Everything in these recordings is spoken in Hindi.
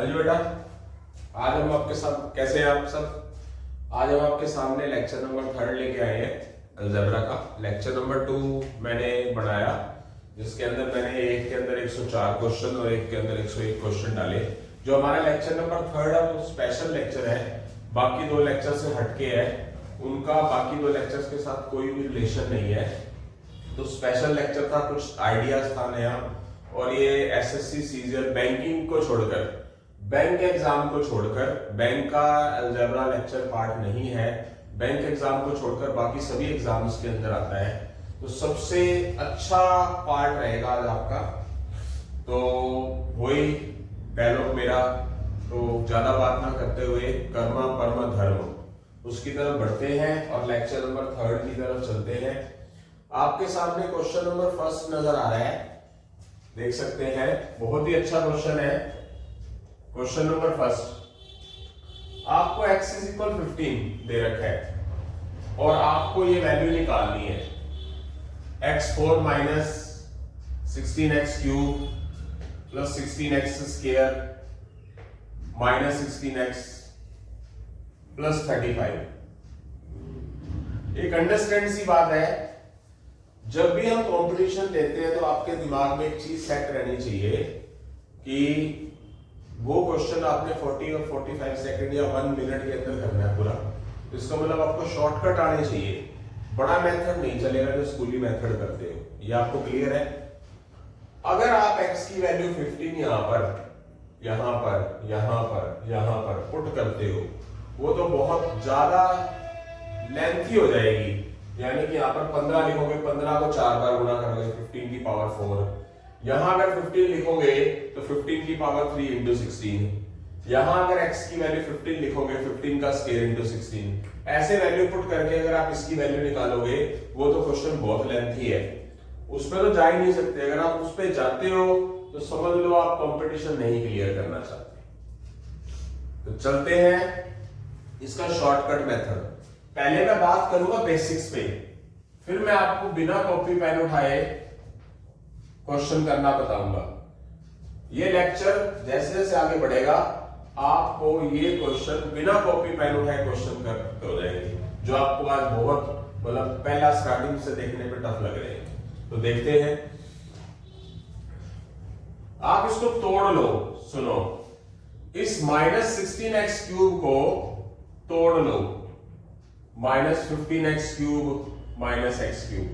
हाँ जी बेटा, आज हम आपके साथ कैसे हैं आप सब। आज हम आपके सामने लेक्चर नंबर 3 लेके आए हैं अलजेब्रा का। लेक्चर नंबर 2 मैंने बनाया, जिसके अंदर मैंने एक के अंदर 104 क्वेश्चन और एक के अंदर 101 क्वेश्चन डाले। जो हमारा लेक्चर नंबर 3 है वो स्पेशल लेक्चर है, बाकी दो लेक्चर से हटके है। उनका बाकी दो लेक्चर्स के साथ कोई भी रिलेशन नहीं है, तो स्पेशल लेक्चर था, कुछ आइडियाज था नया। और ये एसएससी सीजीएल बैंकिंग को छोड़कर, बैंक एग्जाम को छोड़कर, बैंक का अलजेब्रा लेक्चर पार्ट नहीं है, बैंक एग्जाम को छोड़कर बाकी सभी एग्जाम्स के अंदर आता है। तो सबसे अच्छा पार्ट रहेगा आज आपका। तो वही डायलॉग मेरा, तो ज्यादा बात ना करते हुए कर्म परम धर्म उसकी तरफ बढ़ते हैं और लेक्चर नंबर 3 की तरफ चलते हैं। आपके सामने क्वेश्चन नंबर 1 नजर आ रहा है, देख सकते हैं। बहुत ही अच्छा क्वेश्चन है। क्वेश्चन नंबर 1, आपको x इज इक्वल 15 दे रखा है और आपको ये वैल्यू निकालनी है। x4 minus 16x cube plus 16x square minus 16x plus 35। एक अंडरस्टैंड सी बात है, जब भी हम कंपटीशन देते हैं तो आपके दिमाग में एक चीज सेट रहनी चाहिए कि वो क्वेश्चन आपने 40 और 45 सेकंड या 1 मिनट के अंदर करना है पूरा। इसका मतलब आपको शॉर्टकट आने चाहिए, बड़ा मेथड नहीं चलेगा जो स्कूली मेथड करते हो। ये आपको क्लियर है। अगर आप x की वैल्यू 15 यहां पर पुट करते हो, वो तो बहुत ज्यादा लेंथी हो जाएगी। यानी कि यहाँ पर 15 लिखोगे, 15 को 4 बार गुणा करोगे 15 की पावर 4। यहां अगर 15 लिखोगे तो 15 की पावर 3 इंटू 16। यहां अगर x की वैल्यू 15 लिखोगे, 15 का स्क्वायर इंटू 16। ऐसे वैल्यू पुट करके अगर आप इसकी वैल्यू निकालोगे, वो तो क्वेश्चन बहुत लेंथी है, उसमें तो जा ही नहीं सकते। अगर आप उस पर जाते हो तो समझ लो आप कंपटीशन नहीं क्लियर करना चाहते। तो चलते हैं इसका शॉर्टकट मेथड। पहले मैं बात करूंगा बेसिक्स पे, फिर मैं आपको बिना कॉपी पेन उठाए क्वेश्चन करना बताऊंगा। ये लेक्चर जैसे जैसे आगे बढ़ेगा आपको ये क्वेश्चन बिना कॉपी पेन उठाए क्वेश्चन करते हो जाएंगे, जो आपको आज बहुत मतलब पहला स्टार्टिंग से देखने पे टफ लग रहे हैं। तो देखते हैं, आप इसको तोड़ लो। सुनो, इस माइनस 16x क्यूब को तोड़ लो, minus 15x cube minus x cube.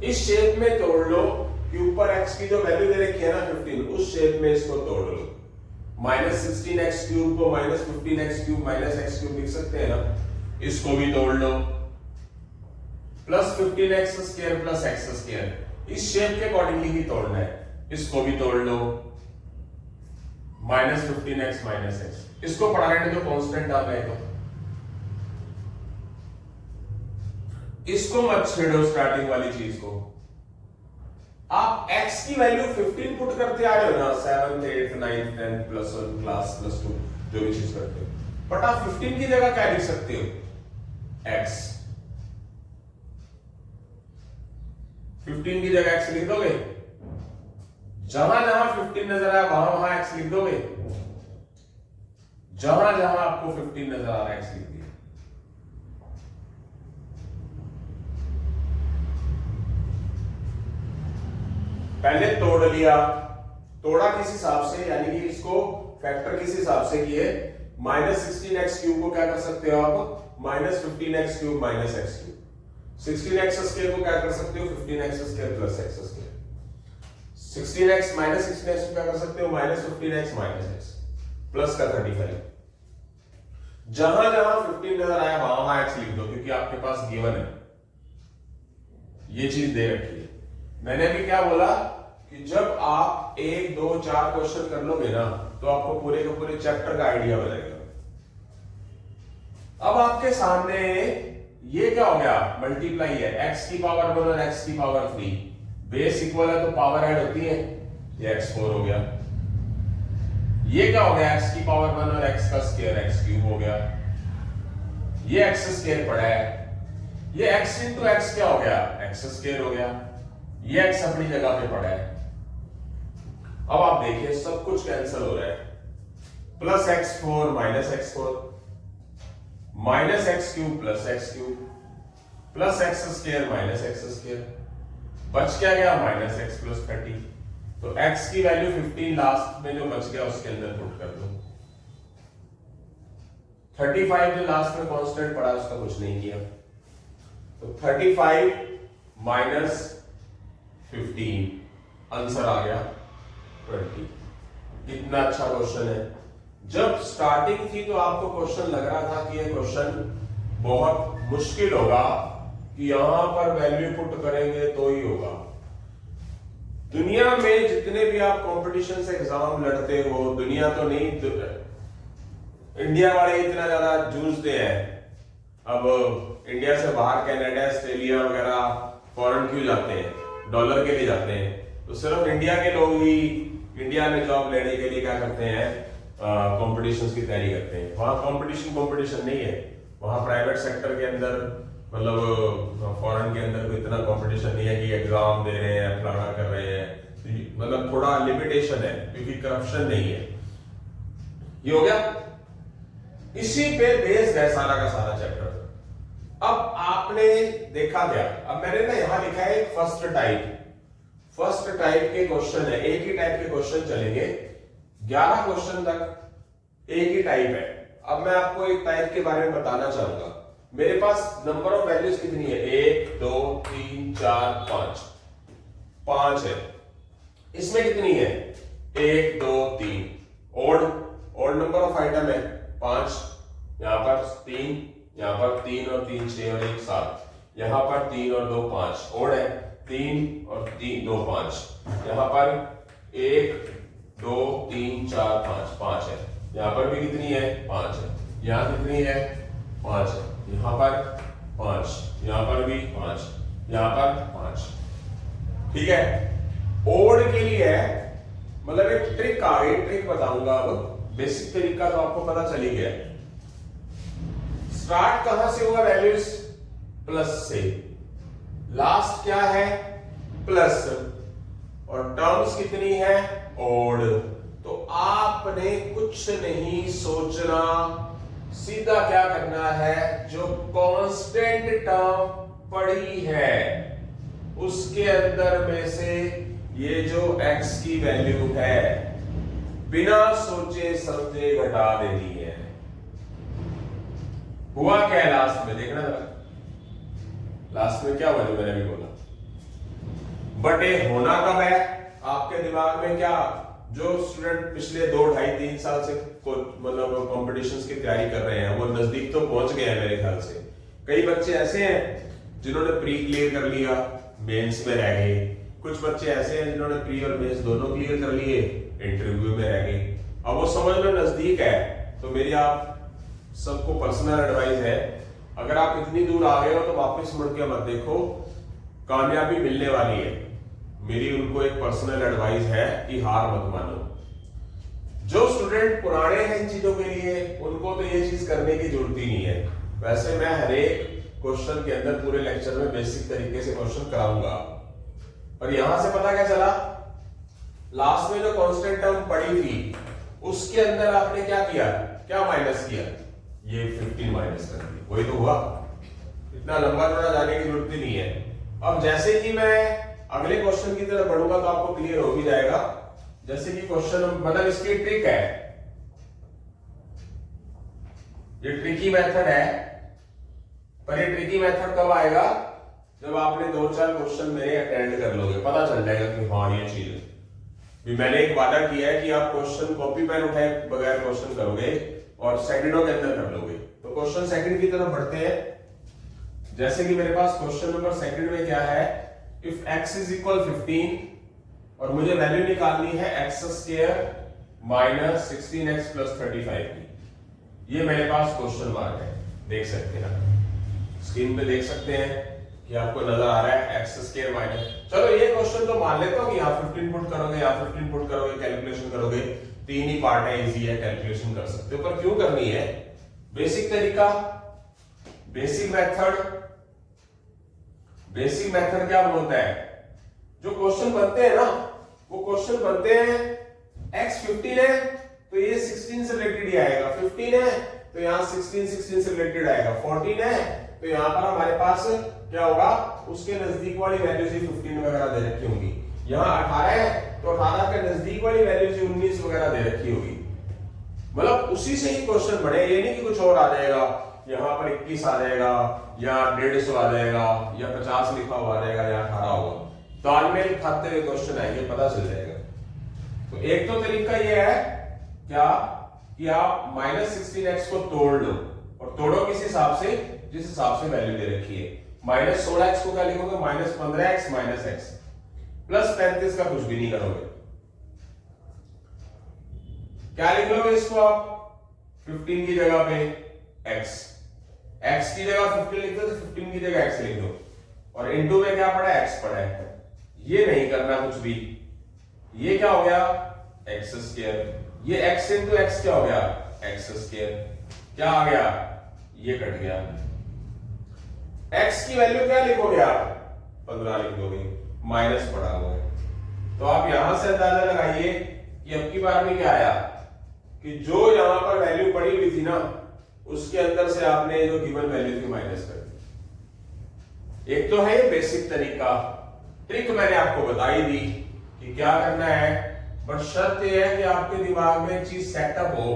इस शेप में तोड़ लो कि ऊपर x की जो वैल्यू दे रखी है ना 15, उस शेप में इसको तोड़ लो। माइनस 16x क्यूब को minus 15x cube minus x cube लिख सकते हैं ना, इसको भी तोड़ लो। Plus 15x square plus x square, इस शेप के अकॉर्डिंगली ही तोड़ना है, इसको भी तोड़ लो। माइनस 15x माइनस x, इसको पढ़ा रहे हैं तो कांस्टेंट आ गए, तो इसको मत छेड़ो स्टार्टिंग वाली चीज को। आप x की वैल्यू 15 पुट करते आ रहे हो ना, 7th 8th 9th 10th plus 1 class plus 2 जो भी चीज करते हो, बट आप 15 की जगह क्या लिख सकते हो, x। 15 की जगह x लिख दोगे, जहां जहां 15 नजर आया वहां वहां x लिख दोगे, जहां जहां आपको 15 नजर आ रहा है x लिख दिया। पहले तोड़ लिया, तोड़ा किस हिसाब से, यानी कि इसको फैक्टर किस हिसाब से किए। माइनस 16x क्यूब को क्या कर सकते हो आप, minus 15x cube minus x cube. 16x square को क्या कर सकते हो, 15x square plus x square. 16x minus 16x को क्या कर सकते हो, minus 15x minus x plus का 35। जहां जहां 15 नजर आया वहां वहां x लिख दो, क्योंकि आपके पास गिवन है, ये चीज दे रखी है। मैंने भी क्या बोला कि जब आप 1 2 4 क्वेश्चन कर लोगे ना, तो आपको पूरे के पूरे चैप्टर का आइडिया बनेगा। अब आपके सामने ये क्या हो गया, मल्टीप्लाई है, x की पावर 1 और x की पावर 3, बेस इक्वल है तो पावर ऐड होती है, ये x4 हो गया। ये क्या हो गया, x की पावर 1 और x का स्क्वायर x क्यूब हो गया। ये x स्क्वायर पड़ा है, ये x इंटू x क्या हो गया, x स्क्वायर हो गया। ये x अपनी जगह पे पड़ा है। अब आप देखिए सब कुछ कैंसिल हो रहा है, plus x4 minus x4 minus x³ plus x³ plus x² minus x², बच क्या गया माइनस x प्लस 30। तो x की वैल्यू 15 लास्ट में जो बच गया उसके अंदर पुट कर दो। 35 जो लास्ट में कांस्टेंट पड़ा उसका कुछ नहीं किया, तो 35 माइनस 15 आंसर आ गया 20। कितना अच्छा क्वेश्चन है। जब स्टार्टिंग थी तो आपको क्वेश्चन लग रहा था कि ये क्वेश्चन बहुत मुश्किल होगा, कि यहां पर वैल्यू पुट करेंगे तो ही होगा। दुनिया में जितने भी आप कंपटीशन से एग्जाम लड़ते हो, दुनिया तो नहीं, इंडिया वाले इतना ज्यादा जूझते हैं। अब इंडिया से बाहर कनाडा, ऑस्ट्रेलिया वगैरह फॉरेन क्यों जाते हैं? डॉलर के लिए जाते हैं। तो सिर्फ इंडिया के लोग ही इंडिया में जॉब लेने के लिए क्या करते हैं, कॉम्पिटिशन्स की तैयारी करते हैं। वहां कंपटीशन नहीं है, वहां प्राइवेट सेक्टर के अंदर, मतलब फॉरेन के अंदर कोई इतना कंपटीशन नहीं है कि एग्जाम दे रहे हैं, फलाना कर रहे हैं, मतलब थोड़ा लिमिटेशन है क्योंकि करप्शन नहीं है। ये हो गया, इसी पे बेस्ड है सारा का सारा चैप्टर। अब आपने देखा क्या, अब मैंने ना यहां लिखा है फर्स्ट टाइप के क्वेश्चन है, एक ही टाइप के क्वेश्चन चलेंगे 11 क्वेश्चन तक एक ही टाइप है। अब मैं आपको एक टाइप के बारे में बताना चाहूंगा। मेरे पास नंबर ऑफ वैल्यूज कितनी है, 1 2 3 4 5 है। इसमें कितनी है, 1 2 3, ओड नंबर ऑफ आइटम है 5, यहां पर 3, यहां पर 3 और 3 6 और 1 7, यहां पर 3 और 2 5, ओड है 3 और 3 2 5, यहां पर 1 2 3 4 5 है, यहां पर भी कितनी है 5 है, यहां कितनी है 5 है, यहां पर 5, यहां पर भी 5, यहां पर 5। ठीक है, ओड के लिए है, मतलब एक ट्रिक आ गई, ट्रिक बताऊंगा। अब बेसिक तरीका तो आपको पता चली गया। स्टार्ट कहां से हुआ, वैल्यूज प्लस से, लास्ट क्या है प्लस, और टर्म्स कितनी है ओड। तो आपने कुछ नहीं सोचना, सीधा क्या करना है, जो कांस्टेंट टर्म पड़ी है उसके अंदर में से ये जो x की वैल्यू है बिना सोचे समझे घटा देनी है। हुआ क्या है लास्ट में, देखना लास्ट में क्या हुआ जो मैंने अभी बोला। बट ये होना कब है आपके दिमाग में, क्या जो स्टूडेंट पिछले 2 2.5 3 साल से मतलब कॉम्पिटिशन्स की तैयारी कर रहे हैं वो नजदीक तो पहुंच गए हैं मेरे ख्याल से। कई बच्चे ऐसे हैं जिन्होंने प्री क्लियर कर लिया, मेंस में रह गए। कुछ बच्चे ऐसे हैं जिन्होंने प्री और मेंस दोनों क्लियर कर लिए, इंटरव्यू में रह गए। अब वो समझ लो नजदीक है। तो मेरी आप सबको पर्सनल एडवाइस है, अगर आप इतनी दूर आ गए हो तो वापस मुड़ के मत देखो, कामयाबी मिलने वाली है। मेरी उनको एक पर्सनल एडवाइस है कि हार मत मानो। जो स्टूडेंट पुराने हैं इन चीजों के लिए, उनको तो ये चीज करने की जरूरत ही नहीं है। वैसे मैं हर एक क्वेश्चन के अंदर पूरे लेक्चर में बेसिक तरीके से क्वेश्चन कराऊंगा। और यहां से पता क्या चला, लास्ट में जो कांस्टेंट टर्म पड़ी थी उसके अंदर आपने क्या किया, क्या माइनस किया, ये 15 माइनस कर दी। वही तो हुआ, इतना लंबा चौड़ा जाने की जरूरत ही नहीं है। अब जैसे कि मैं अगले क्वेश्चन की तरफ बढ़ूंगा तो आपको क्लियर हो भी जाएगा। जैसे कि क्वेश्चन, मतलब इसकी ट्रिक है, ये ट्रिकी मेथड है, पर ये ट्रिकी मेथड कब आएगा, जब आपने 2-4 क्वेश्चन मेरे अटेंड कर लोगे, पता चल जाएगा कि हाँ ये चीज है। भी मैंने एक वादा किया है कि आप क्वेश्चन कॉपी पेन उठाए बगैर क्वेश्चन करोगे और सेकंडों के अंदर कर लोगे। तो क्वेश्चन सेकंड की तरफ बढ़ते हैं। जैसे कि मेरे पास क्वेश्चन नंबर सेकंड में क्या है, इफ x इज इक्वल 15 और मुझे वैल्यू निकालनी है x² माइनस 16x प्लस 35 की। ये मेरे पास क्वेश्चन मार्क है, देख सकते हैं स्क्रीन पे, देख सकते हैं कि आपको नजर आ रहा है x² माइनस। चलो ये क्वेश्चन तो मान लेता हूं कि यहाँ 15 पुट करोगे, यहाँ 15 पुट करोगे, कैलकुलेशन करोगे, 3 ही पार्ट है, इजी है, कैलकुलेशन कर सकते हो। पर क्यों करनी है, बेसिक तरीका, बेसिक मेथड क्या बोलता है, जो क्वेश्चन बनते हैं ना, वो क्वेश्चन बनते हैं x 15 है तो तो ये 16 से रिलेटेड ही आएगा। 15 है तो यहाँ 16 से रिलेटेड आएगा। 14 है तो यहाँ पर हमारे पास क्या होगा, उसके नजदीक वाली वैल्यूज ही 15 वगैरह दे रखी होंगी। यहाँ 18 है तो 18 के नजदीक वाली वैल्यूज ही 19 वगैरह दे रखी होगी। मतलब उसी से ही क्वेश्चन बने, ये नहीं कि कुछ और आ जाएगा, यहाँ पर 21 आ जाएगा या 150 आ जाएगा या 50 लिखा हुआ आ जाएगा या 18 होगा। तालमेल खाते हुए क्वेश्चन आएंगे, पता चल जाएगा। तो एक तो तरीका ये है क्या कि आप -16x को तोड़ लो, और तोड़ो किस हिसाब से, जिस हिसाब से वैल्यू दे रखी है। -16x को क्या लिखोगे, -15x -x, +35 का कुछ भी नहीं करोगे। क्या लिख लोगे इसको आप, 15 की जगह पे x की जगह 15 लिख दो तो 15 की जगह x लिख दो, और इनटू में क्या पड़ा है, x पड़ा है। ये नहीं करना कुछ भी, ये क्या हो गया, x², ये x इंटू x क्या हो गया, x², क्या आ गया, ये कट गया। x की वैल्यू क्या लिखोगे आप, 15 लिख दोगे, माइनस पड़ा हुआ है। तो आप यहां से अंदाजा लगाइए कि अब की बार में क्या आया कि जो यहां पर वैल्यू पड़ी हुई थी ना, उसके अंदर से आपने जो गिवन वैल्यू थी माइनस कर दी। एक तो है ये बेसिक तरीका, ट्रिक मैंने आपको बताई दी कि क्या करना है, बट शर्त यह है कि आपके दिमाग में चीज सेटअप हो।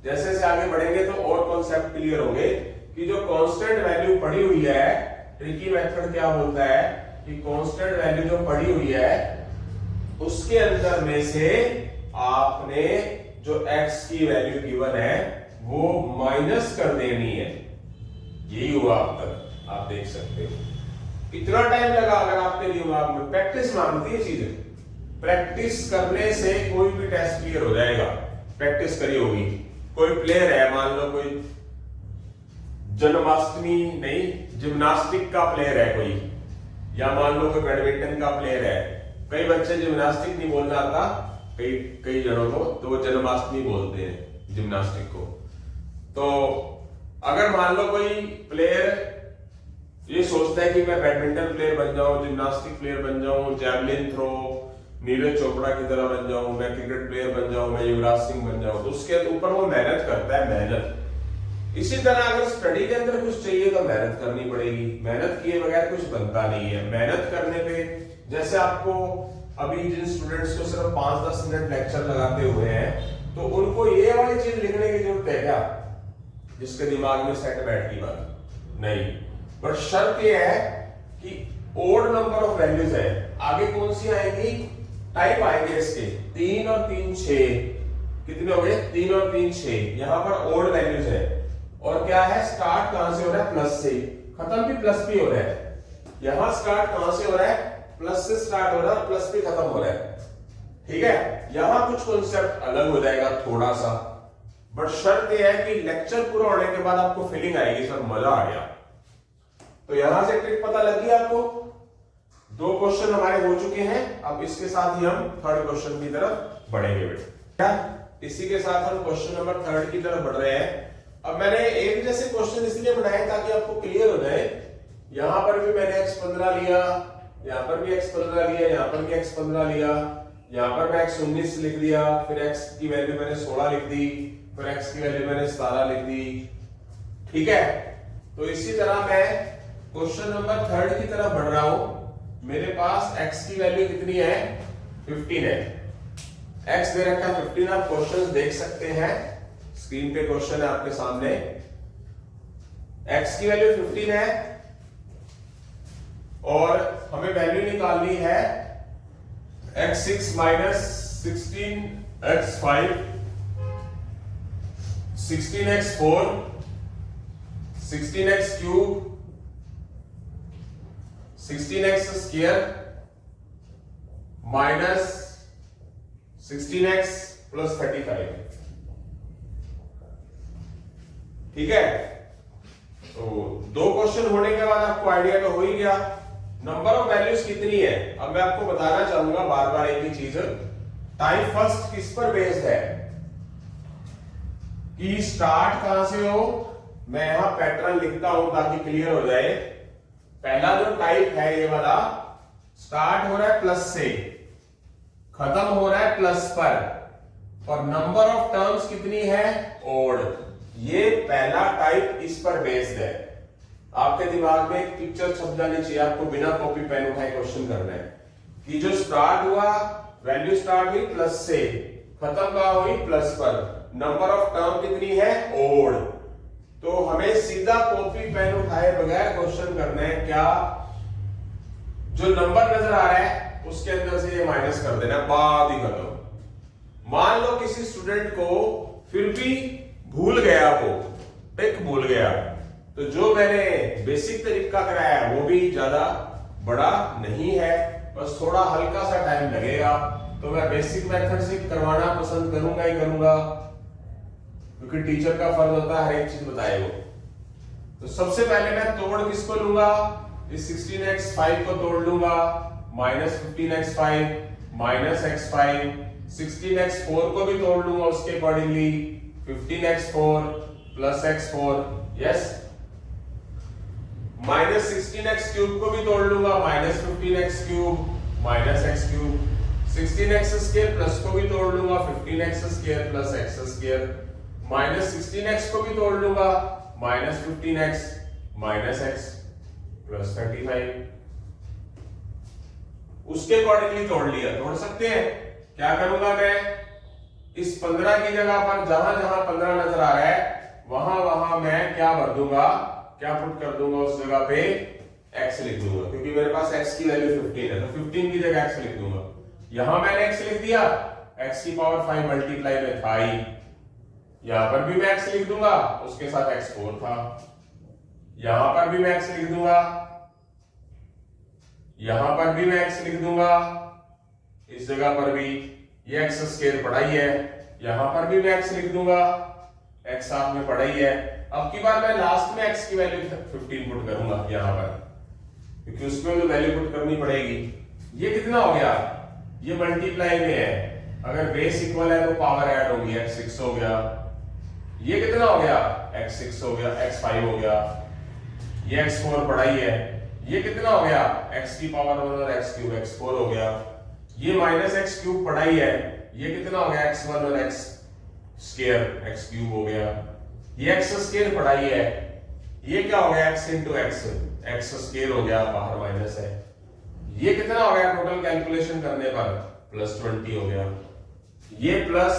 जैसे से आगे बढ़ेंगे तो और कॉन्सेप्ट क्लियर होंगे कि जो कांस्टेंट वैल्यू पड़ी हुई है, ट्रिकी मेथड क्या बोलता है कि कांस्टेंट वैल्यू जो पड़ी हुई है उसके अंदर में से आपने जो x की वैल्यू गिवन है वो माइनस कर देनी है। यही हुआ अब तक, आप देख सकते हो। इतना टाइम लगा अगर आपके दिमाग में, प्रैक्टिस मांगती है चीजें, प्रैक्टिस करने से कोई भी टेस्ट क्लियर हो जाएगा। प्रैक्टिस करी होगी, कोई प्लेयर है, मान लो कोई जन्माष्टमी नहीं जिम्नास्टिक का प्लेयर है कोई, या मान लो कोई बैडमिंटन का प्लेयर है। कई बच्चे जिम्नास्टिक नहीं बोलना आता, कई जनों को, तो वो जन्माष्टमी बोलते हैं जिम्नास्टिक को। तो अगर मान लो कोई प्लेयर ये सोचता है कि मैं बैडमिंटन प्लेयर बन जाऊं, जिम्नास्टिक प्लेयर बन जाऊं, जैवलिन थ्रो नीरज चोपड़ा की तरह बन जाऊं, मैं क्रिकेट प्लेयर बन जाऊं, मैं युवराज सिंह बन जाऊं, तो उसके ऊपर वो मेहनत करता है, मेहनत। इसी तरह अगर स्टडी के अंदर कुछ चाहिए तो मेहनत करनी पड़ेगी। मेहनत किए बगैर कुछ बनता नहीं है। मेहनत करने पे, जैसे आपको अभी जिन स्टूडेंट्स को सिर्फ 5-10 मिनट लेक्चर लगाते हुए हैं, तो उनको ये वाली चीज लिखने की जरूरत है क्या, जिसके दिमाग में सेट बैठ की बात नहीं। बट शर्त यह है कि ओड नंबर ऑफ वैल्यूज है। आगे कौन सी आएगी, टाइप आएंगे इसके 3 और 3 6। कितने हो गए, 3 और 3 6। यहां पर ओड वैल्यूज है, और क्या है, स्टार्ट कहां से हो रहा है, प्लस से, खत्म भी प्लस भी हो रहा है। यहां स्टार्ट कहां से हो रहा है, प्लस से स्टार्ट हो रहा है, प्लस भी खत्म हो रहा है। ठीक है, यहां कुछ कॉन्सेप्ट अलग हो जाएगा थोड़ा सा, बट शर्त यह है कि लेक्चर पूरा होने के बाद आपको फीलिंग आएगी सर मजा आ गया। तो यहां से ट्रिक पता लग गई आपको। 2 क्वेश्चन हमारे हो चुके हैं, अब इसके साथ ही हम थर्ड क्वेश्चन की तरफ बढ़ेंगे बेटा। इसी के साथ हम क्वेश्चन नंबर 3 की तरफ बढ़ रहे हैं। अब मैंने एक जैसे क्वेश्चन इसलिए बनाए ताकि आपको क्लियर हो जाए। यहां पर भी मैंने x15 लिया, यहां पर भी x15 लिया, यहां पर भी x15 लिया, यहां पर मैं x19 लिख दिया, फिर x की वैल्यू मैंने 16 लिख दी, फिर x की वैल्यू मैंने 17 लिख दी। ठीक है, तो इसी तरह मैं क्वेश्चन नंबर 3 की तरफ बढ़ रहा हूं। मेरे पास x की वैल्यू कितनी है, 15 है। x दे रखा है 15, आप क्वेश्चन देख सकते हैं, स्क्रीन पे क्वेश्चन है आपके सामने। x की वैल्यू 15 है और हमें वैल्यू निकालनी है x6 minus 16x5, 16x4, 16x cube, 16x square minus 16x plus 35। ठीक है, तो 2 क्वेश्चन होने के बाद आपको आइडिया तो हो ही गया नंबर ऑफ वैल्यूज कितनी है। अब मैं आपको बताना चाहूंगा बार बार एक ही चीज, टाइप फर्स्ट किस पर बेस्ड है कि स्टार्ट कहां से हो। मैं यहां पैटर्न लिखता हूं ताकि क्लियर हो जाए। पहला जो टाइप है ये वाला, स्टार्ट हो रहा है प्लस से, खत्म हो रहा है प्लस पर, और नंबर ऑफ टर्म्स कितनी है, ओड। ये पहला टाइप इस पर बेस्ड है। आपके दिमाग में एक पिक्चर छप जानी चाहिए, आपको बिना कॉपी पेन उठाए क्वेश्चन करना है कि जो स्टार्ट हुआ, वैल्यू स्टार्ट हुई प्लस से, खत्म कहां हुई, प्लस पर, नंबर ऑफ टर्म कितनी है, ओड। तो हमें सीधा कॉपी पेन उठाए बगैर क्वेश्चन करना है। क्या जो नंबर नजर आ रहा है उसके अंदर से ये माइनस कर देना, बाद ही खत्म। मान लो किसी स्टूडेंट को फिर भी भूल गया, वो टिक भूल गया, तो जो मैंने बेसिक तरीका कराया है वो भी ज्यादा बड़ा नहीं है, बस थोड़ा हल्का सा टाइम लगेगा। तो मैं बेसिक मेथड से करवाना पसंद करूंगा ही करूंगा, क्योंकि टीचर का फर्ज होता है हर एक चीज बताए वो। तो सबसे पहले मैं तोड़ किसको लूंगा, इस 16x5 को तोड़ लूंगा, -15x5 -x5, 16x4 को भी तोड़ लूंगा उसके accordingly, 15x4 plus x4, yes. -16x³ को भी तोड़ लूंगा, -15x³ -x³, 16x² प्लस को भी तोड़ लूंगा, 15x² प्लस x², -16x को भी तोड़ लूंगा, -15x x प्लस 35। उसके अकॉर्डिंगली तोड़ लिया, तोड़ सकते हैं। क्या करूंगा मैं, इस 15 की जगह पर जहां जहां 15 नजर आ रहा है वहां वहां मैं क्या भर दूंगा, क्या पुट कर दूंगा उस जगह पे, x लिख दूंगा, क्योंकि मेरे पास x की वैल्यू 15 है, तो 15 की जगह x लिख दूंगा। यहां मैंने x लिख दिया, x की पावर 5 मल्टीप्लाई में 5, यहां पर भी मैं x लिख दूंगा, उसके साथ x4 था, यहां पर भी मैं x लिख दूंगा, यहां पर भी मैं x लिख दूंगा, इस जगह पर भी ये x² पढ़ा ही है, यहां पर भी मैं x लिख दूंगा, x आप में पढ़ा ही है। अब की बार मैं लास्ट में x की वैल्यू 15 पुट करूंगा यहां पर, क्योंकि उसमें तो वैल्यू पुट करनी पड़ेगी। ये कितना हो गया, ये मल्टीप्लाई में है, अगर बेस इक्वल है तो पावर ऐड होगी, x6 हो गया, ये कितना हो गया, x6 हो गया, x5 हो गया, ये x4 पढ़ा ही है, ये कितना हो गया, x की पावर 1 और x³ x4 हो गया, ये -x³ पढ़ा ही है, ये कितना हो गया, x1 और x² x³ हो गया, ये x² पढ़ा ही है, ये क्या हो गया, x into x x² हो गया, बाहर माइनस है, ये कितना हो गया टोटल कैलकुलेशन करने पर, +20 हो गया, ये प्लस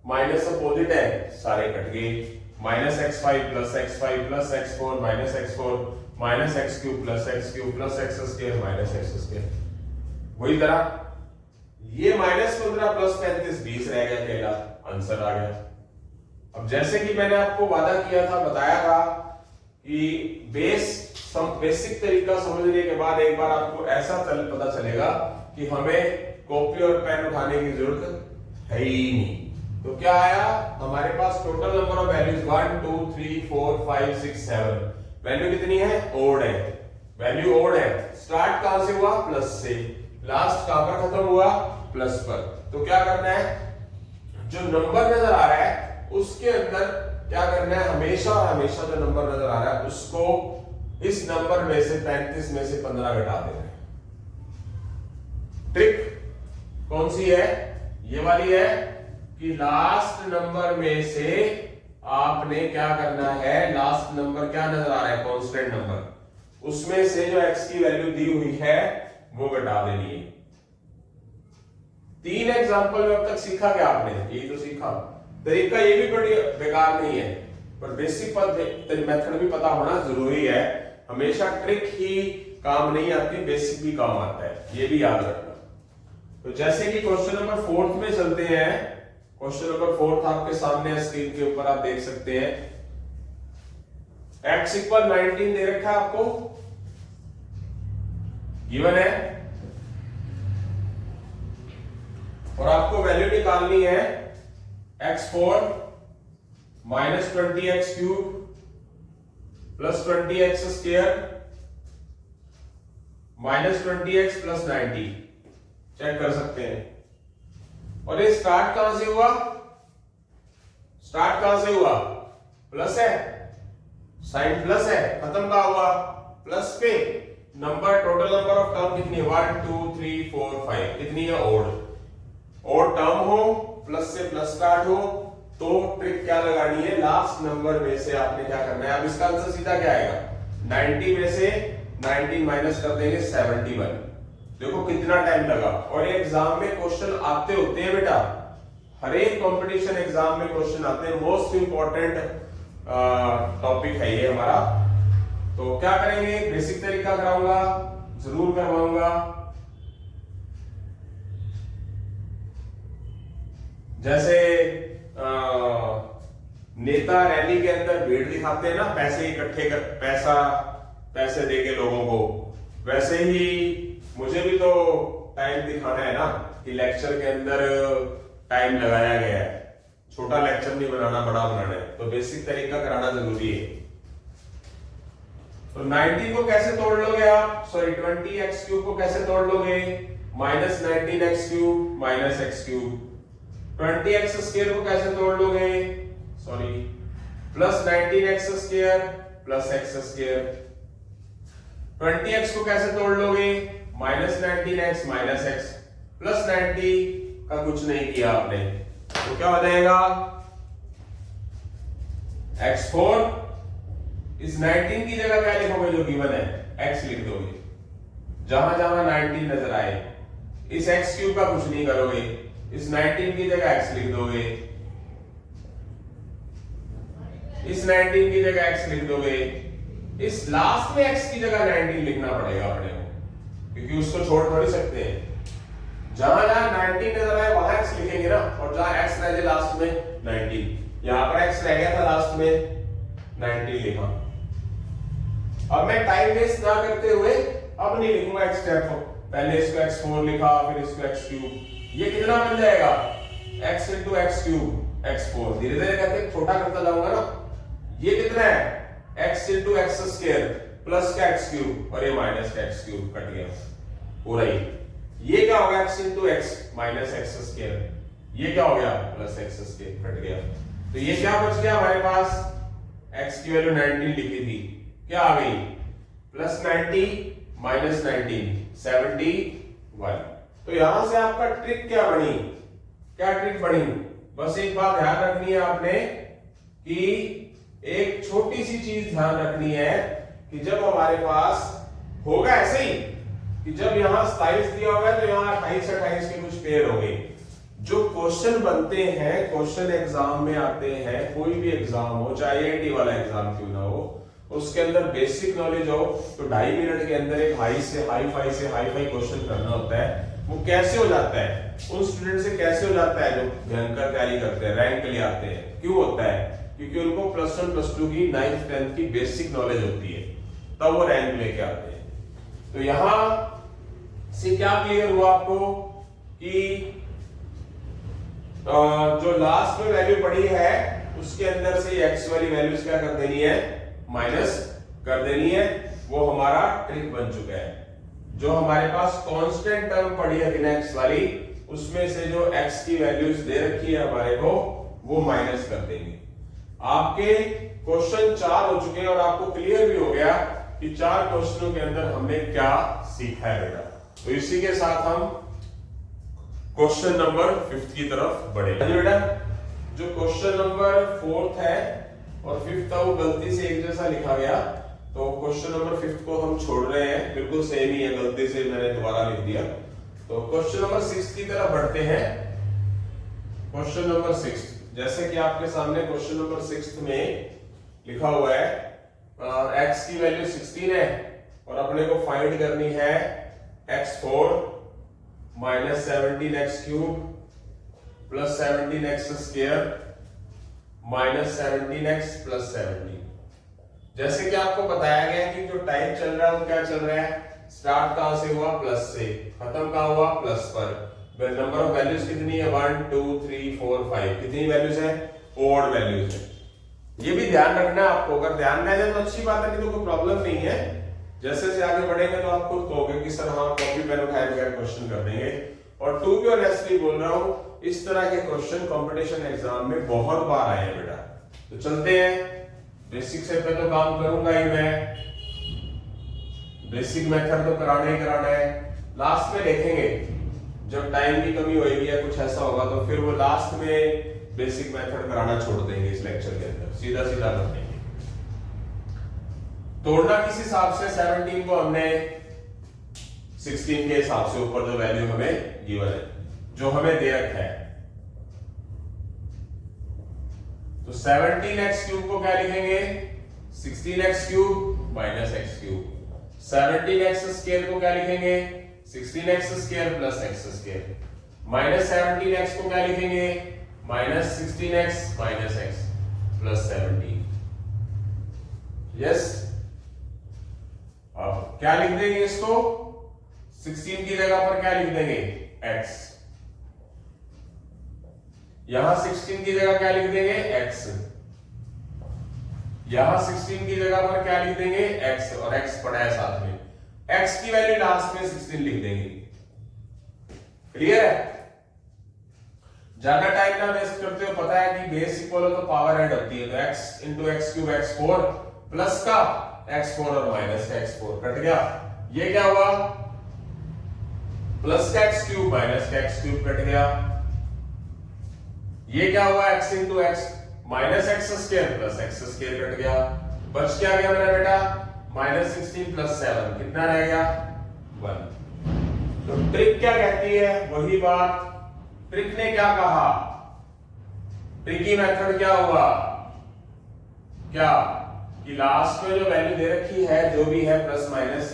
माइनस अपोजिट है, सारे कट गए, -x5 plus x5 plus x4 -x4 -x³ plus x³ plus x² -x²। वही तरह ये -15 प्लस 35 20 रह गया, अकेला आंसर आ गया। अब जैसे कि मैंने आपको वादा किया था, बताया था कि बेसिक तरीका समझने के बाद एक बार आपको ऐसा पता चलेगा कि हमें कॉपी और पेन उठाने की जरूरत है ही नहीं। तो क्या आया हमारे पास, total number of values 1 2 3 4 5 6 7, value कितनी है, ओड है, वैल्यू ओड है। स्टार्ट कहां से हुआ, प्लस से, लास्ट कहां पर खत्म हुआ, प्लस पर। तो क्या करना है, जो नंबर नजर आ रहा है उसके अंदर क्या करना है, हमेशा हमेशा जो नंबर नजर आ रहा है उसको इस नंबर में से 35 में से 15 घटा देना है। ट्रिक कौन सी है, ये वाली है कि लास्ट नंबर में से आपने क्या करना है, लास्ट नंबर क्या नजर आ रहा है, कांस्टेंट नंबर, उसमें से जो x की वैल्यू दी हुई है वो घटा देनी है। 3 एग्जांपल में अब तक सीखा क्या आपने, यही तो सीखा। तरीका ये भी बड़ी बेकार नहीं है, पर बेसिक मेथड भी पता होना जरूरी है। हमेशा ट्रिक ही काम नहीं आती, बेसिक भी काम आता है, ये भी याद रखना। तो जैसे कि क्वेश्चन नंबर 4 में चलते हैं। क्वेश्चन नंबर 4 आपके सामने स्क्रीन के ऊपर आप देख सकते हैं। x = 19 दे रखा है आपको, गिवन है, और आपको वैल्यू निकालनी है x4 -20x³ plus 20x² -20x plus 90, check कर सकते हैं। और ये स्टार्ट कहां से हुआ, स्टार्ट कहां से हुआ, प्लस है, साइन प्लस है, खत्म कहां हुआ, प्लस पे। Number, total number of term कितनी है, 1 2 3 4 5, कितनी है, ओड। ओड टर्म हो प्लस से प्लस काटो, तो ट्रिक क्या लगानी है, लास्ट नंबर में से आपने क्या करना है। अब इसका आंसर सीधा क्या आएगा, 90 में से 19 माइनस कर देंगे 71। देखो कितना टाइम लगा। और ये एग्जाम में क्वेश्चन आते होते हैं बेटा, हर एक कंपटीशन एग्जाम में क्वेश्चन आते हैं, मोस्ट इंपॉर्टेंट टॉपिक है ये हमारा। तो क्या करेंगे, बेसिक तरीका कराऊंगा, जरूर करवाऊंगा। जैसे नेता रैली के अंदर भीड़ दिखाते हैं ना, पैसे इकट्ठे कर, पैसे देके लोगों को, वैसे ही मुझे भी तो टाइम दिखाना है ना, कि लेक्चर के अंदर टाइम लगाया गया है, छोटा लेक्चर नहीं बनाना, बड़ा बनाना है, तो बेसिक तरीका कराना जरूरी है। तो 90 को कैसे तोड़ लोगे आप, सॉरी 20x³ को कैसे तोड़ लोगे, minus 19x³ minus x³। 20x² को कैसे तोड़ लोगे, sorry plus 19x² plus x²। 20x को कैसे तोड़ लोगे, minus 19x minus x plus 90 का कुछ नहीं किया आपने, तो क्या हो जाएगा, x4 इस 19 की जगह क्या लिखोगे जो गिवन है, x लिख दोगे, जहां जहां 19 नजर आए। इस x³ का कुछ नहीं करोगे, इस 19 की जगह x लिख दोगे, इस 19 की जगह x लिख दोगे। इस लास्ट में x की जगह 19 लिखना पड़ेगा अपने को, क्योंकि उसको छोड़ थोड़ी सकते हैं। जहां जहां 19 नजर आए वहां x लिखेंगे ना, और जहां x रह जाए लास्ट में 19, यहां पर x रह गया था लास्ट में 19 लिखा। अब मैं टाइम वेस्ट ना करते हुए अब नहीं लिखूंगा x स्टेप, पहले इसको x4 लिखा, फिर इसको x³, ये कितना बन जाएगा, x into x³ x4। धीरे धीरे करके छोटा करता जाऊंगा ना, ये कितना है, x into x² प्लस का x³ और ये माइनस का x³ कट गया पूरा ही। ये क्या हो गया, x into x minus x², ये क्या हो गया, प्लस x² कट गया। तो ये क्या बच गया हमारे पास, x की वैल्यू 19 लिखी थी, क्या आ गई, प्लस 90 माइनस 19 71। तो यहां से आपका ट्रिक क्या बनी, क्या ट्रिक बनी, बस एक बात ध्यान रखनी है आपने, कि एक छोटी सी चीज ध्यान रखनी है, कि जब हमारे पास होगा ऐसे ही, कि जब यहां 27 दिया हुआ है तो यहां 28 के कुछ पेयर होंगे। जो क्वेश्चन बनते हैं, क्वेश्चन एग्जाम में आते हैं, कोई भी एग्जाम हो, चाहे एटी वाला एग्जाम क्यों ना हो, उसके अंदर बेसिक नॉलेज हो, तो 2.5 मिनट के अंदर एक हाई फाई क्वेश्चन करना होता है। वो कैसे हो जाता है, उन स्टूडेंट से कैसे हो जाता है जो भयंकर तैयारी करते हैं, रैंक ले आते हैं, क्यों होता है, क्योंकि उनको प्लस 1 प्लस 2 की 9th 10th की बेसिक नॉलेज होती है, तब वो रैंक लेके आते हैं। तो यहां से क्या क्लियर हुआ आपको, कि जो लास्ट में वैल्यू पड़ी है उसके अंदर से x वाली वैल्यूज क्या कर देनी है, माइनस कर देनी है, वो हमारा ट्रिक बन चुका है। जो हमारे पास कांस्टेंट टर्म पड़ी है बिना x वाली, उसमें से जो x की वैल्यूज दे रखी है हमारे को, वो माइनस कर देंगे। आपके क्वेश्चन 4 हो चुके हैं और आपको क्लियर भी हो गया कि 4 क्वेश्चनों के अंदर हमने क्या सीखा है बेटा। तो इसी के साथ हम क्वेश्चन नंबर 5 की तरफ बढ़े बेटा। जो क्वेश्चन नंबर 4 है और 5 था वो गलती से एक जैसा लिखा गया, तो क्वेश्चन नंबर 5 को हम छोड़ रहे हैं, बिल्कुल सेम ही है, गलती से मैंने दोबारा लिख दिया। तो क्वेश्चन नंबर 6 की तरफ बढ़ते हैं। क्वेश्चन नंबर 6, जैसे कि आपके सामने क्वेश्चन नंबर 6 में लिखा हुआ है, x की वैल्यू 16 है और अपने को फाइंड करनी है x4 minus 17x³ plus 17x² minus 17x plus 17। जैसे कि आपको बताया गया कि जो टाइम चल रहा है वो क्या चल रहा है, स्टार्ट कहां से हुआ, प्लस से, खत्म कहां हुआ, प्लस पर। नंबर ऑफ वैल्यूज कितनी है, 1 2 3 4 5, कितनी वैल्यूज है, ओड वैल्यूज है। ये भी ध्यान रखना है आपको, अगर ध्यान रह जाए तो अच्छी बात है, नहीं तो कोई प्रॉब्लम नहीं है। जैसे जैसे आगे बढ़ेंगे तो आप खुद कहोगे कि सर हाँ कॉपी पेन उठाए बगैर क्वेश्चन कर देंगे। और टू बी ऑनेस्टली बोल रहा हूं, इस तरह के क्वेश्चन कंपटीशन एग्जाम में बहुत बार आए हैं बेटा। तो चलते हैं, बेसिक से पे तो काम करूंगा ही मैं, बेसिक मेथड तो कराना ही कराना है। लास्ट में देखेंगे जब टाइम की कमी होगी या कुछ ऐसा होगा तो फिर वो लास्ट में बेसिक मेथड कराना छोड़ देंगे इस लेक्चर के अंदर, सीधा सीधा कर देंगे। तोड़ना किस हिसाब से, 17 को हमने 16 के हिसाब से, ऊपर जो वैल्यू हमें गिवन है, जो हमें दे रखा है। तो 17x क्यूब को क्या लिखेंगे, 16x cube minus x cube. 17x square को क्या लिखेंगे, 16x square plus x square. Minus 17x को क्या लिखेंगे, minus 16x minus x plus 17। Yes, अब क्या लिख देंगे इसको, 16 की जगह पर क्या लिख देंगे, x। यहां 16 की जगह क्या लिख देंगे, x। यहां 16 की जगह पर क्या लिख देंगे, x, और x पड़ा है साथ में, x की वैल्यू लास्ट में 16 लिख देंगे। क्लियर है? ज्यादा टाइम ना वेस्ट करते हो, पता है कि बेस इक्वल हो तो पावर ऐड होती है, तो x into x cube x4 plus का x4 और माइनस का x4 कट गया। ये क्या हुआ, प्लस का x क्यूब माइनस का x क्यूब कट गया। ये क्या हुआ, x into x minus x square plus x square cut गया। बच क्या गया मेरा बेटा, माइनस 16 प्लस 7 कितना रह गया, 1। तो ट्रिक क्या कहती है, वही बात, ट्रिक ने क्या कहा, ट्रिकी मेथड क्या हुआ, क्या कि लास्ट में जो वैल्यू दे रखी है, जो भी है प्लस माइनस,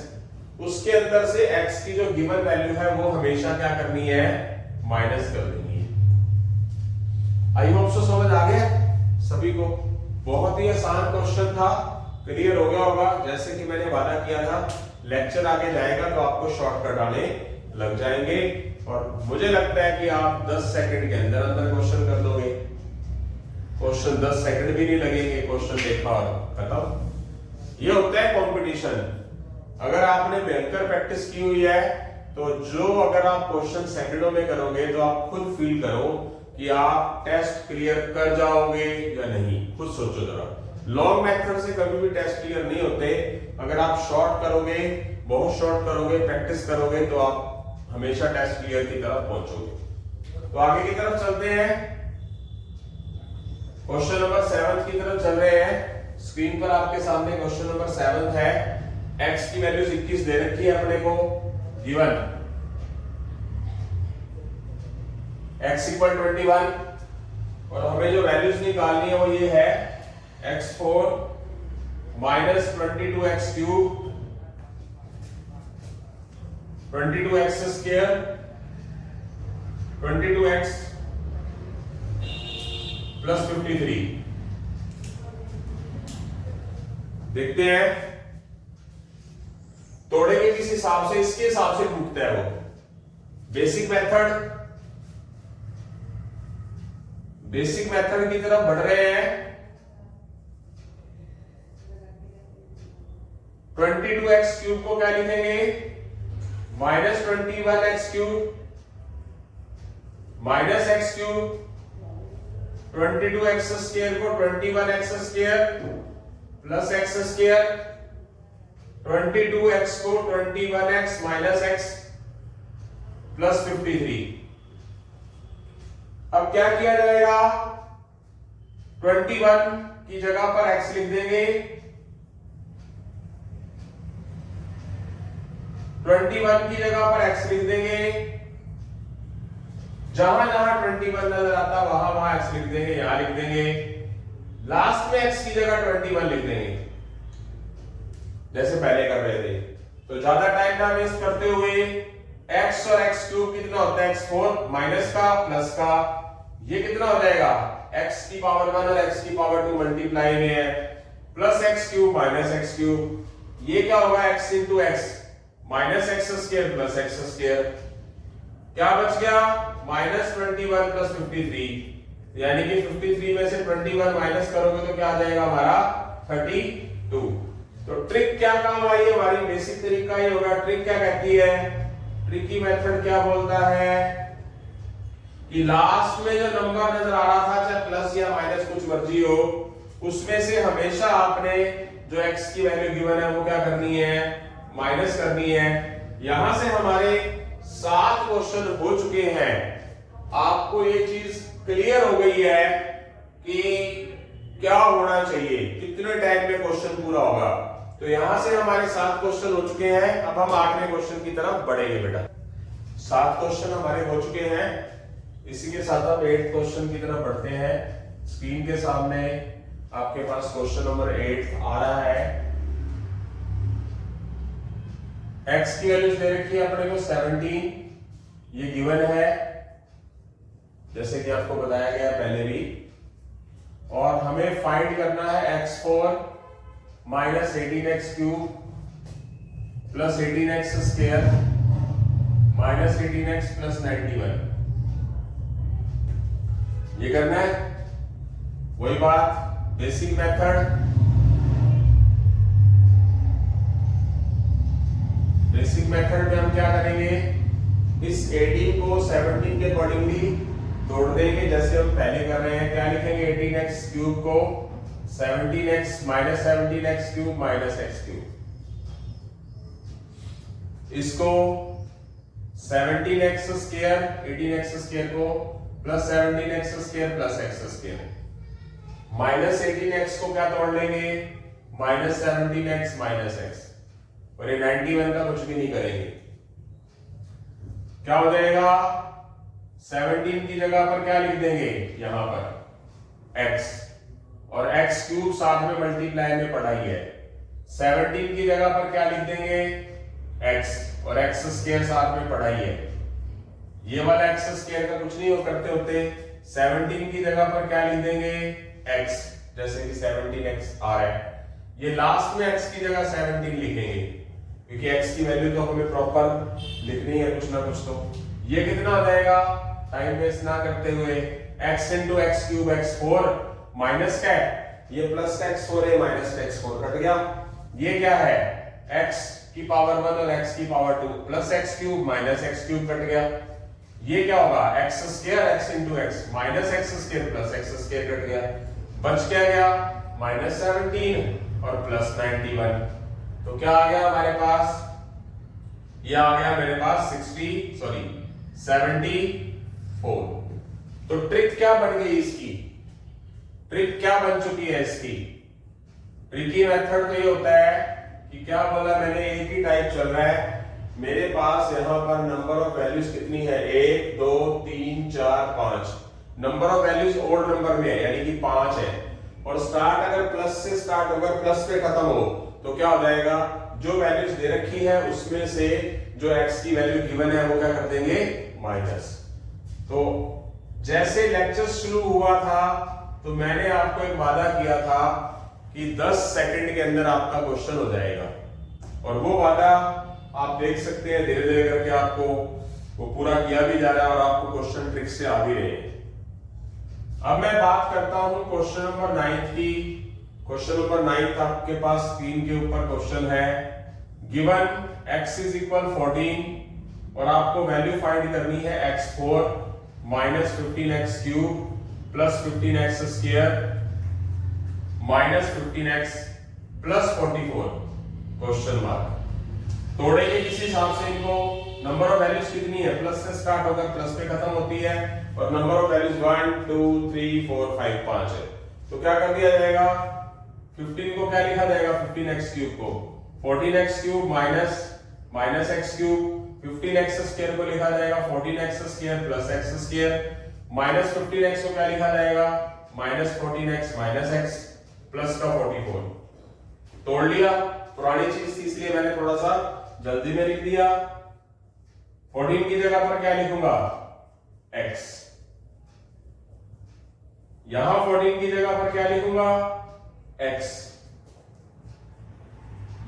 उसके अंदर से x की जो गिवन वैल्यू है वो हमेशा क्या करनी है, माइनस कर देनी है। आई होप सो समझ आ गया सभी को। बहुत ही आसान क्वेश्चन था, क्लियर हो गया होगा। जैसे कि मैंने वादा किया था, लेक्चर आगे जाएगा तो आपको शॉर्टकट आने लग जाएंगे, और मुझे लगता है कि आप 10 सेकंड के अंदर अंदर क्वेश्चन कर दोगे। क्वेश्चन 10 सेकंड भी नहीं लगेंगे, क्वेश्चन देखा और खत्म। ये होता है कंपटीशन। अगर आपने भयंकर प्रैक्टिस की हुई है तो जो अगर आप क्वेश्चन सेकंडों में करोगे तो आप खुद फील करो कि आप टेस्ट क्लियर कर जाओगे या नहीं, खुद सोचो जरा। लॉन्ग मेथड से कभी भी टेस्ट क्लियर नहीं होते। अगर आप शॉर्ट करोगे, बहुत शॉर्ट करोगे, प्रैक्टिस करोगे तो आप हमेशा टेस्ट क्लियर की तरफ पहुंचोगे। तो आगे की तरफ चलते हैं, क्वेश्चन नंबर 7 की तरफ चल रहे हैं। स्क्रीन पर आपके सामने क्वेश्चन नंबर 7 है। x की वैल्यू 21 दे रखी है अपने को, गिवन x इक्वल 21, और हमें जो वैल्यूज निकालनी है वो ये है, x4 minus 22x cube, 22x square, 22x plus 53। देखते हैं तोड़ेंगे किस हिसाब से, इसके हिसाब से टूटता है वो। बेसिक मेथड की तरफ बढ़ रहे हैं। 22x क्यूब को क्या लिखेंगे, minus 21x cube minus x cube, 22x square को 21x square plus x square, 22x को 21x माइनस x प्लस 53। अब क्या किया जाएगा, 21 की जगह पर x लिख देंगे, 21 की जगह पर x लिख देंगे, जहां जहां 21 नजर आता वहां x लिख देंगे, यहां लिख देंगे, लास्ट में x की जगह 21 लिख देंगे जैसे पहले कर रहे थे। तो ज्यादा टाइम ना वेस्ट करते हुए, x और x क्यूब कितना होता है, x4 माइनस का प्लस का, ये कितना हो जाएगा, x की पावर 1 और x की पावर 2 मल्टीप्लाई में है, plus x cube minus x cube, ये क्या होगा, x into x minus x square plus x square. क्या बच गया, माइनस 21 प्लस 53, यानी कि 53 में से 21 माइनस करोगे तो क्या आ जाएगा हमारा 32। तो ट्रिक क्या काम आई है हमारी, बेसिक तरीका ये होगा। ट्रिक क्या कहती है, ट्रिकी मेथड क्या बोलता है कि लास्ट में जो नंबर नजर आ रहा था, चाहे प्लस या माइनस कुछ मर्जी हो, उसमें से हमेशा आपने जो x की वैल्यू गिवन है वो क्या करनी है, माइनस करनी है। यहां से हमारे 7 क्वेश्चन हो चुके हैं। आपको ये चीज क्लियर हो गई है कि क्या होना चाहिए, कितने टाइम में क्वेश्चन पूरा होगा। तो यहां से हमारे 7 क्वेश्चन हो चुके हैं। अब हम 8वें क्वेश्चन की तरफ बढ़ेंगे बेटा। 7 क्वेश्चन हमारे हो चुके हैं। इसी के साथ हम 8 क्वेश्चन की तरफ बढ़ते हैं। स्क्रीन के सामने आपके पास क्वेश्चन नंबर 8 आ रहा है। x की वैल्यू दे रखी है अपने को 17, ये गिवन है जैसे कि आपको बताया गया पहले भी। और हमें फाइंड करना है x4 minus 18x cube plus 18x square minus 18x plus 91। ये करना है, वही बात, बेसिक मेथड। बेसिक मेथड में हम क्या करेंगे, इस 18 को 17 के अकॉर्डिंगली तोड़ देंगे जैसे हम पहले कर रहे हैं। क्या लिखेंगे, 18x क्यूब को 17x minus 17x cube minus x cube. इसको 17x स्क्वायर 18x स्क्वायर को plus 17x square plus x square minus 18x को क्या तोड़ लेंगे, माइनस 17x माइनस x। और ये 91 का कुछ भी नहीं करेंगे। क्या हो जाएगा, 17 की जगह पर क्या लिख देंगे, यहां पर x, और x क्यूब साथ में मल्टीप्लाई में पढ़ाई है। 17 की जगह पर क्या लिख देंगे, x, और x स्क्वायर साथ में पढ़ाई है। ये वाला x स्क्वायर का कुछ नहीं हो करते होते। 17 की जगह पर क्या लिख देंगे, x, जैसे कि 17x आ रहा है। ये लास्ट में x की जगह 17 लिखेंगे क्योंकि x की वैल्यू तो हमें प्रॉपर लिखनी है कुछ ना कुछ। तो ये कितना आ जाएगा, टाइम वेस्ट ना करते हुए, x into x cube x4 minus का है, ये प्लस का x4 है, माइनस का x4 कट गया। ये क्या है, x की पावर 1 और x की power 2 plus x cube minus x cube cut गया। ये क्या होगा, x square x into x minus x square plus x square cut गया। बच क्या गया, माइनस 17 और प्लस 91। तो क्या आ गया हमारे पास, ये आ गया मेरे पास 74। तो ट्रिक क्या बन गई इसकी, ट्रिक क्या बन चुकी है इसकी। ट्रिकी मेथड तो ये होता है कि क्या बोला मैंने, एक ही टाइप चल रहा है मेरे पास। यहां पर नंबर ऑफ वैल्यूज कितनी है, 1 2 3 4 5। Number of values odd number में है यानी कि 5 है। और स्टार्ट अगर प्लस से स्टार्ट होगा, प्लस पे खत्म हो, तो क्या हो जाएगा, जो वैल्यूज दे रखी है उसमें से जो x की वैल्यू गिवन है वो क्या कर देंगे, माइनस। तो जैसे लेक्चर शुरू हुआ था तो मैंने आपको एक वादा किया था कि 10 सेकंड के अंदर आपका क्वेश्चन हो जाएगा। और वो वादा आप देख सकते हैं धीरे धीरे करके आपको वो पूरा किया भी जा रहा है और आपको क्वेश्चन ट्रिक से आ भी रहे हैं। अब मैं बात करता हूं क्वेश्चन नंबर 9 की। क्वेश्चन नंबर 9 आपके पास स्क्रीन के ऊपर क्वेश्चन है। गिवन x इज इक्वल 14 और आपको वैल्यू फाइंड करनी है x4 minus 15x cube plus 15x square minus 15x plus 44 question mark. तोड़ेंगे किस हिसाब से इनको, नंबर ऑफ वैल्यूज कितनी है, प्लस से स्टार्ट होकर प्लस पे खत्म होती है और नंबर ऑफ वैल्यूज 1 2 3 4 5 5 है। तो क्या कर दिया जाएगा, 15 को क्या लिखा जाएगा, 15x क्यूब को 14x cube minus minus x cube, 15x square को लिखा जाएगा 14x square plus x square minus 15x को क्या लिखा जाएगा, minus 14x minus x plus का 44। तोड़ लिया, पुरानी चीज थी इसलिए मैंने थोड़ा सा जल्दी में लिख दिया। 14 की जगह पर क्या लिखूंगा, x। यहां 14 की जगह पर क्या लिखूंगा, x।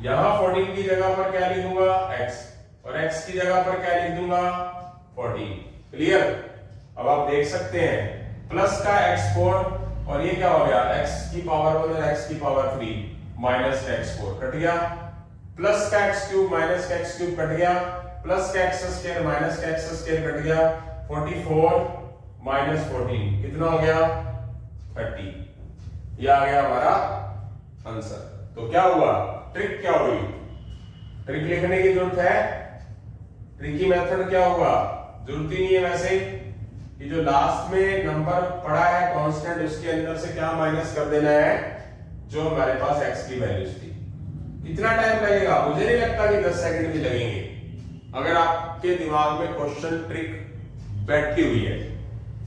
यहां 14 की जगह पर क्या लिखूंगा, x, और x की जगह पर क्या लिख दूंगा, 14। क्लियर। अब आप देख सकते हैं प्लस का x4 और ये क्या हो गया, x की पावर 1 और x की पावर 3 माइनस का x4 कट गया, प्लस का x क्यूब माइनस का x क्यूब कट गया, प्लस का x स्क्वायर माइनस का x स्क्वायर कट गया, 44 माइनस 14 कितना हो गया, 30। ये आ गया हमारा आंसर। तो क्या हुआ, ट्रिक क्या हुई, ट्रिक लिखने की जरूरत है, ट्रिकी मेथड क्या होगा, जरूरत ही नहीं है वैसे कि जो लास्ट में नंबर पड़ा है कांस्टेंट उसके अंदर से क्या माइनस कर देना है, जो हमारे पास x की वैल्यूज थी। कितना टाइम लगेगा, मुझे नहीं लगता कि 10 सेकंड भी लगेंगे, अगर आपके दिमाग में क्वेश्चन ट्रिक बैठी हुई है।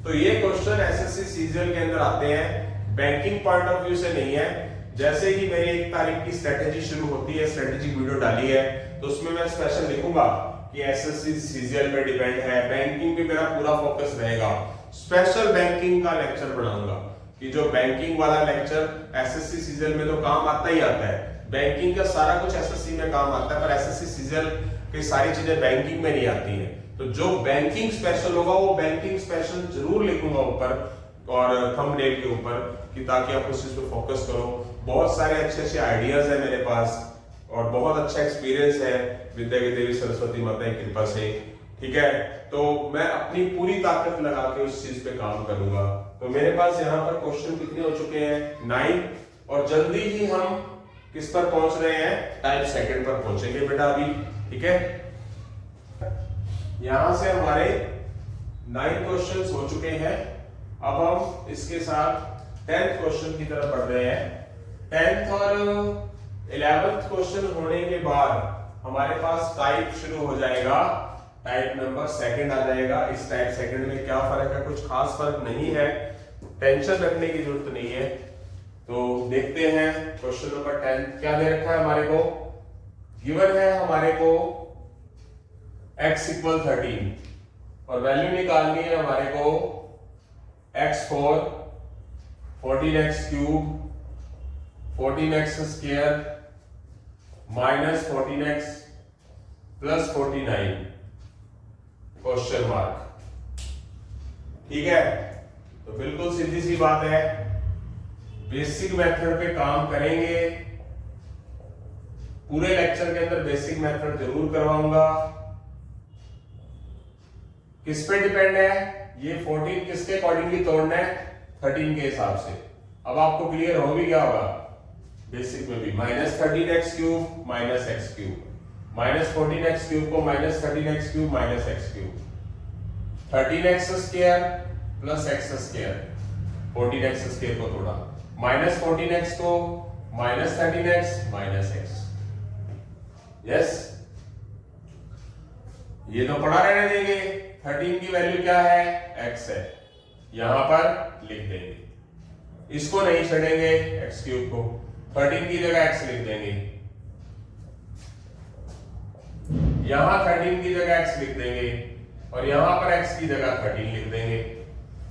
तो ये क्वेश्चन एसएससी सीजीएल के अंदर आते हैं, बैंकिंग पॉइंट ऑफ व्यू से नहीं है। जैसे ही मेरी 1 तारीख की स्ट्रेटेजी शुरू होती है, स्ट्रेटेजी वीडियो डाली है, तो उसमें मैं स्पेशल लिखूंगा कि एसएससी सीजीएल पे डिपेंड है, बैंकिंग पे मेरा पूरा फोकस रहेगा। स्पेशल बैंकिंग का लेक्चर बनाऊंगा कि जो बैंकिंग वाला लेक्चर एसएससी सीजीएल में तो काम आता ही आता है, बैंकिंग का सारा कुछ एसएससी में काम आता है, पर एसएससी सीजीएल की सारी चीजें बैंकिंग में नहीं आती हैं। तो जो बैंकिंग स्पेशल होगा वो बैंकिंग स्पेशल जरूर लिखूंगा ऊपर और थंबनेल के ऊपर, कि ताकि आप उस चीज पे फोकस करो। बहुत सारे अच्छे अच्छे आइडियाज है मेरे पास और बहुत अच्छा एक्सपीरियंस है विद्या की देवी सरस्वती माता की कृपा से, ठीक है। तो मैं अपनी पूरी ताकत लगा के उस चीज पे काम करूंगा। तो मेरे पास यहाँ पर क्वेश्चन कितने हो चुके हैं, 9, और जल्दी ही हम किस पर पहुंच रहे हैं, टाइम सेकंड पर पहुंचेंगे बेटा अभी, ठीक है। यहां से हमारे 9 क्वेश्चंस हो चुके हैं। अब हम इसके साथ 10th क्वेश्चन की तरफ बढ़ रहे हैं। 10th और 11th क्वेश्चन होने के बाद हमारे पास टाइप शुरू हो जाएगा, टाइप नंबर सेकंड आ जाएगा। इस टाइप सेकंड में क्या फर्क है, कुछ खास फर्क नहीं है, टेंशन रखने की जरूरत नहीं है। तो देखते हैं क्वेश्चन नंबर 10 क्या दे रखा है हमारे को। गिवन है हमारे को x इक्वल 13 और वैल्यू निकालनी है हमारे को x4 14x cube 14x square minus 14x plus 49 question mark, ठीक है। तो बिल्कुल सीधी सी बात है, बेसिक मेथड पे काम करेंगे। पूरे लेक्चर के अंदर बेसिक मेथड जरूर करवाऊंगा। किस पे डिपेंड है, ये 14 किसके अकॉर्डिंगली तोड़ना है, 13 के हिसाब से। अब आपको क्लियर हो भी गया होगा बेसिक में भी, minus 13x cube minus x cube, minus 14x cube को minus 13x cube minus x cube, 13x square plus x square, 14x square को तोड़ा, माइनस 14x को minus 13x minus x। Yes, ये तो पढ़ा रहने देंगे। 13 की वैल्यू क्या है, x है, यहां पर लिख देंगे, इसको नहीं छेड़ेंगे x क्यूब को, 13 की जगह x लिख देंगे, यहां 13 की जगह x लिख देंगे और यहां पर x की जगह 13 लिख देंगे।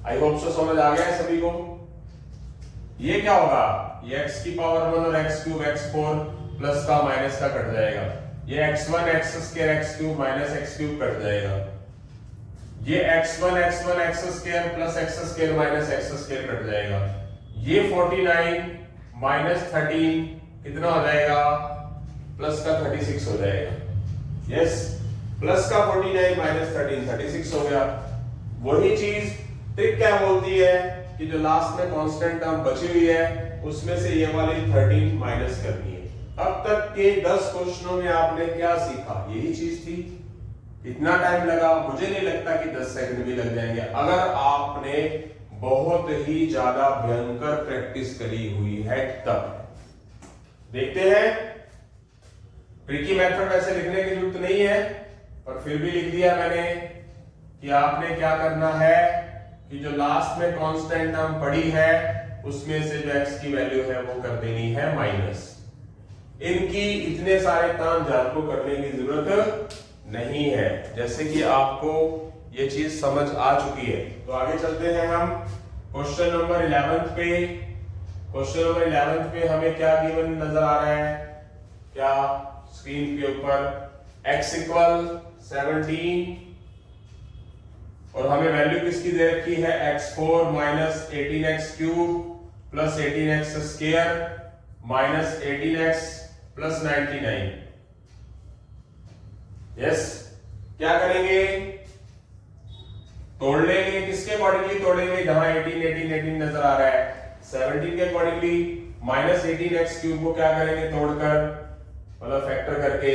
आई होप सो समझ आ गया है सभी को। ये क्या होगा, ये x की पावर 1 और x क्यूब x4 प्लस का माइनस का कट जाएगा, ये x1 x square x cube minus x cube cut जाएगा, ये x1 x square plus x square minus x square cut जाएगा, ये 49 माइनस 13 कितना हो जाएगा, प्लस का 36 हो जाएगा। यस, प्लस का 49 माइनस 13 36 हो गया। वही चीज ट्रिक क्या बोलती है कि जो लास्ट में कांस्टेंट टर्म बची हुई है उसमें से ये वाली 13 माइनस करनी है। अब तक के 10 क्वेश्चनों में आपने क्या सीखा, यही चीज थी। इतना टाइम लगा, मुझे नहीं लगता कि 10 सेकंड भी लग जाएंगे, अगर आपने बहुत ही ज्यादा भयंकर प्रैक्टिस करी हुई है तब। देखते हैं, ट्रिकी मेथड वैसे लिखने की जरूरत नहीं है पर फिर भी लिख दिया मैंने कि आपने क्या करना है कि जो लास्ट में कांस्टेंट टर्म पड़ी है उसमें से जो x की वैल्यू है वो कर देनी है माइनस। इनकी इतने सारे काम जान को करने की जरूरत नहीं है, जैसे कि आपको ये चीज समझ आ चुकी है। तो आगे चलते हैं हम क्वेश्चन नंबर 11 पे। क्वेश्चन नंबर 11 पे हमें क्या गिवन नजर आ रहा है, क्या स्क्रीन के ऊपर x इक्वल 17 और हमें वैल्यू किसकी दे रखी है, x4 minus 18x cube plus 18x square minus 18x plus 99। Yes, क्या करेंगे, तोड़ लेंगे। किसके अकॉर्डिंगली तोड़ेंगे, जहां 18 18 18 नजर आ रहा है 17 के अकॉर्डिंगली। माइनस 18x क्यूब को क्या करेंगे, तोड़कर मतलब फैक्टर करके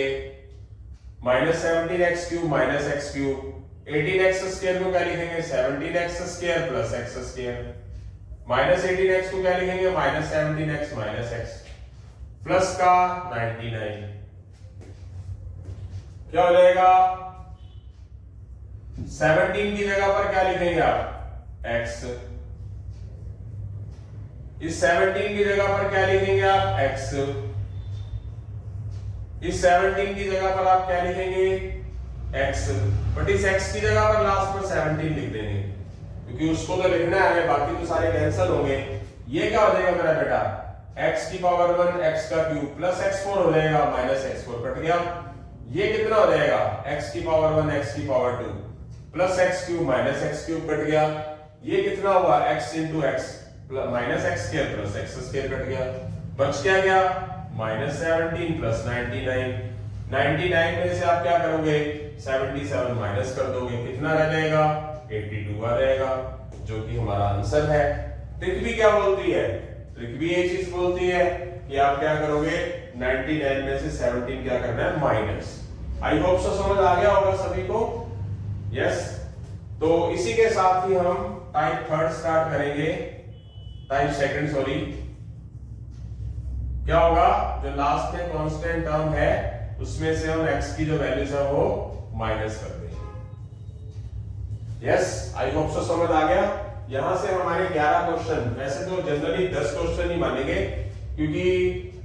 minus 17x³ minus x³ 18x² को क्या लिखेंगे 17x² plus x² minus 18x को क्या लिखेंगे minus 17x minus x plus का 99 क्या हो जाएगा 17 की जगह पर क्या लिखेंगे आप x इस 17 की जगह पर क्या लिखेंगे आप x इस 17 की जगह पर आप क्या लिखेंगे x बट इस x की जगह पर लास्ट में 17 लिख देंगे क्योंकि उसको तो लिखना है हमें बाकी तो सारे कैंसिल होंगे ये क्या हो जाएगा मेरा बेटा x की पावर 1 x का क्यूब प्लस x4 हो जाएगा माइनस x4 कट गया ये कितना हो जाएगा x की पावर 1 x की power 2 plus x cube minus x cube cut गया ये कितना हुआ x into x minus x square plus x square cut गया बच क्या माइनस 17 प्लस 99 में से आप क्या करोगे 77 माइनस कर दोगे कितना रह जाएगा 82 आ जाएगा जो कि हमारा आंसर है। ट्रिक भी क्या बोलती है ट्रिक भी ये चीज बोलती है कि आप क्या करोगे 99 में से 17 क्या करना है माइनस। आई होप सो समझ आ गया होगा सभी को यस। तो इसी के साथ ही हम टाइप थर्ड स्टार्ट करेंगे टाइप सेकंड सॉरी क्या होगा जो लास्ट में कांस्टेंट टर्म है उसमें से हम x की जो वैल्यूज है वो माइनस कर देंगे। यस आई होप सो समझ आ गया। यहां से हमारे 11 क्वेश्चन वैसे तो जनरली 10 क्वेश्चन ही मानेंगे क्योंकि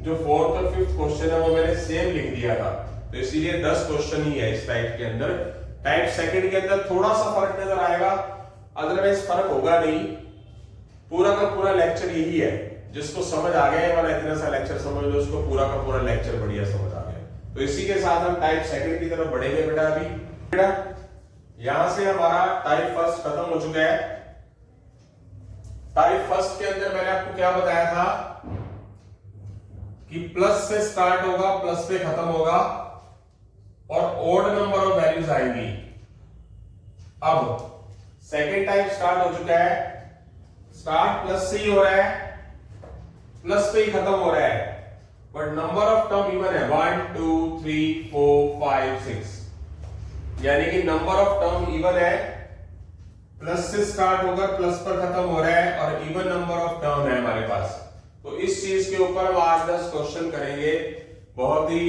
जो फोर्थ और फिफ्थ क्वेश्चन है वो मैंने सेम लिख दिया था तो इसीलिए 10 क्वेश्चन ही है इस टाइप के अंदर। टाइप सेकंड के अंदर थोड़ा सा फर्क नजर आएगा अदरवाइज फर्क होगा नहीं। पूरा का पूरा लेक्चर यही है जिसको समझ आ गया वाला इतना सा लेक्चर समझ लो उसको पूरा का पूरा लेक्चर बढ़िया समझ आ गया। तो इसी के साथ हम टाइप सेकंड की तरफ बढ़ेंगे बेटा। अभी बेटा यहां से हमारा टाइप फर्स्ट खत्म हो चुका है। टाइप फर्स्ट के अंदर मैंने आपको क्या बताया था कि प्लस से स्टार्ट होगा प्लस पे खत्म होगा और ओड नंबर ऑफ वैल्यूज आएंगी। अब सेकेंड टाइप स्टार्ट हो चुका है स्टार्ट प्लस से ही हो रहा है प्लस पे ही खत्म हो रहा है but number of term even है 1 2 3 4 5 6 यानी कि नंबर ऑफ टर्म इवन है प्लस से स्टार्ट होकर प्लस पर खत्म हो रहा है और इवन नंबर ऑफ टर्म है हमारे पास। तो इस चीज के ऊपर हम आज 10 क्वेश्चन करेंगे। बहुत ही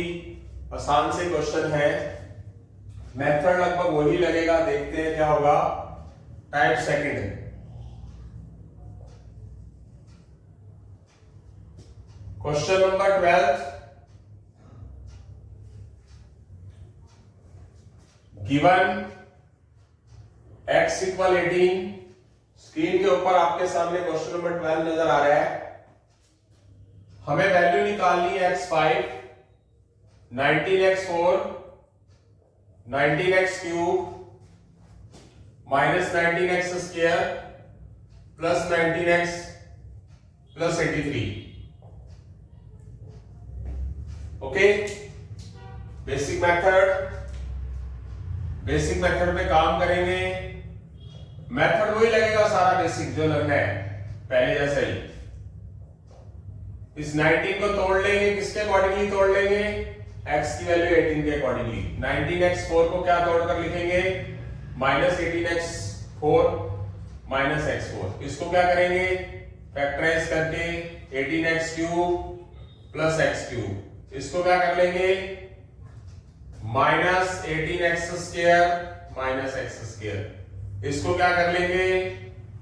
आसान से क्वेश्चन है मेथड लगभग वही लगेगा देखते हैं क्या होगा। Type second question number 12 given x equal 18 screen के ऊपर आपके सामने क्वेश्चन नंबर 12 नजर आ रहा है। हमें वैल्यू निकालनी है x5 19x4 19x³ minus 19x square plus 19x plus 83। Okay basic method पे काम करेंगे। मेथड वही लगेगा सारा बेसिक जो लगना है पहले जैसा ही। इस 19 को तोड़ लेंगे किसके अकॉर्डिंगली तोड़ लेंगे x की वैल्यू 18 के अकॉर्डिंगली। 19x4 को क्या तोड़कर लिखेंगे माइनस 18x4 माइनस x4। इसको क्या करेंगे फैक्टराइज करके 18x³ प्लस x³। इसको क्या कर लेंगे माइनस 18x² माइनस x²। इसको क्या कर लेंगे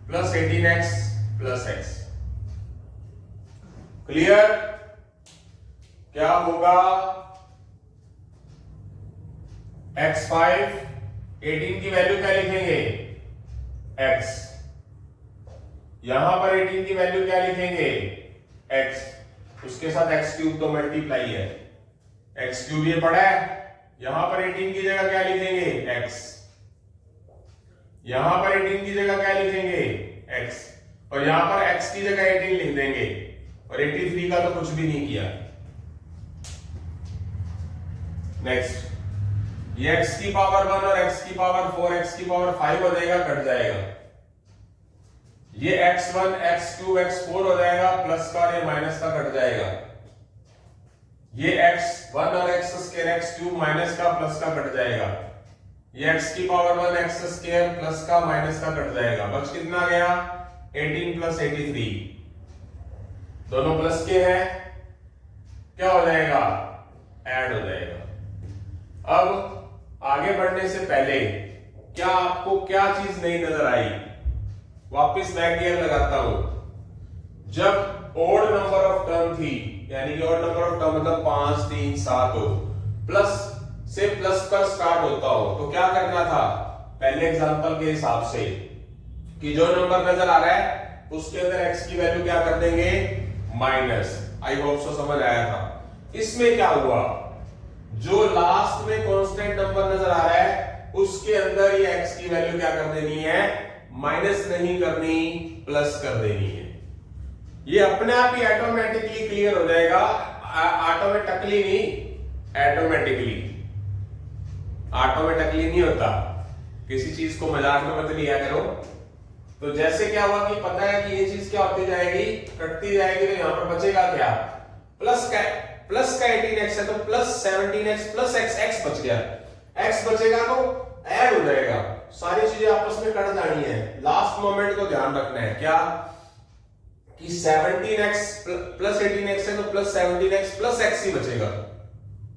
plus 18x plus x। Clear क्या होगा x5 18 की वैल्यू क्या लिखेंगे x यहां पर 18 की वैल्यू क्या लिखेंगे x उसके साथ x³ तो मल्टीप्लाई है x³ ये पड़ा है। यहां पर 18 की जगह क्या लिखेंगे x यहां पर 18 की जगह क्या लिखेंगे x और यहां पर x की जगह 18 लिख देंगे और 83 का तो कुछ भी नहीं किया। नेक्स्ट ये x की पावर 1 और x की पावर 4 x की पावर 5 हो जाएगा कट जाएगा। ये x1 x2 x4 हो जाएगा प्लस का और ये माइनस का कट जाएगा। ये x1 और x square x cube minus का प्लस का कट जाएगा, ये x की पावर 1 x स्क्वायर प्लस का माइनस का कट जाएगा, बच कितना गया 18 प्लस 83, दोनों प्लस के हैं, क्या हो जाएगा ऐड हो जाएगा। अब आगे बढ़ने से पहले क्या आपको क्या चीज नहीं नजर आई, वापस बैक गियर लगाता हूं। जब ओड नंबर ऑफ टर्म थी, यानी कि ओड नंबर ऑफ टर्म मतलब 5 3 7 हो, प्लस से प्लस पर स्टार्ट होता हो, तो क्या करना था पहले एग्जांपल के हिसाब से कि जो नंबर नजर आ रहा है उसके अंदर x की वैल्यू क्या कर देंगे माइनस। आई होप सो समझ आया था। इसमें क्या हुआ, जो लास्ट में कांस्टेंट नंबर नजर आ रहा है उसके अंदर ये x की वैल्यू क्या कर देनी है, माइनस नहीं करनी, प्लस कर देनी है। ये अपने आप ही ऑटोमेटिकली क्लियर हो जाएगा, ऑटोमेटिकली नहीं, ऑटोमेटिकली, ऑटोमेटिकली नहीं होता, किसी चीज को मजाक में मत लिया करो। तो जैसे क्या हुआ कि पता है कि ये चीज क्या होती जाएगी, कटती जाएगी, तो यहां पर बचेगा क्या, प्लस का 18x है तो प्लस 17x प्लस x बच गया, x बचेगा तो ऐड हो जाएगा, सारी चीजें आपस में कट जानी है। लास्ट मोमेंट को ध्यान रखना है क्या कि 17x प्लस 18x है तो प्लस 17x प्लस x ही बचेगा,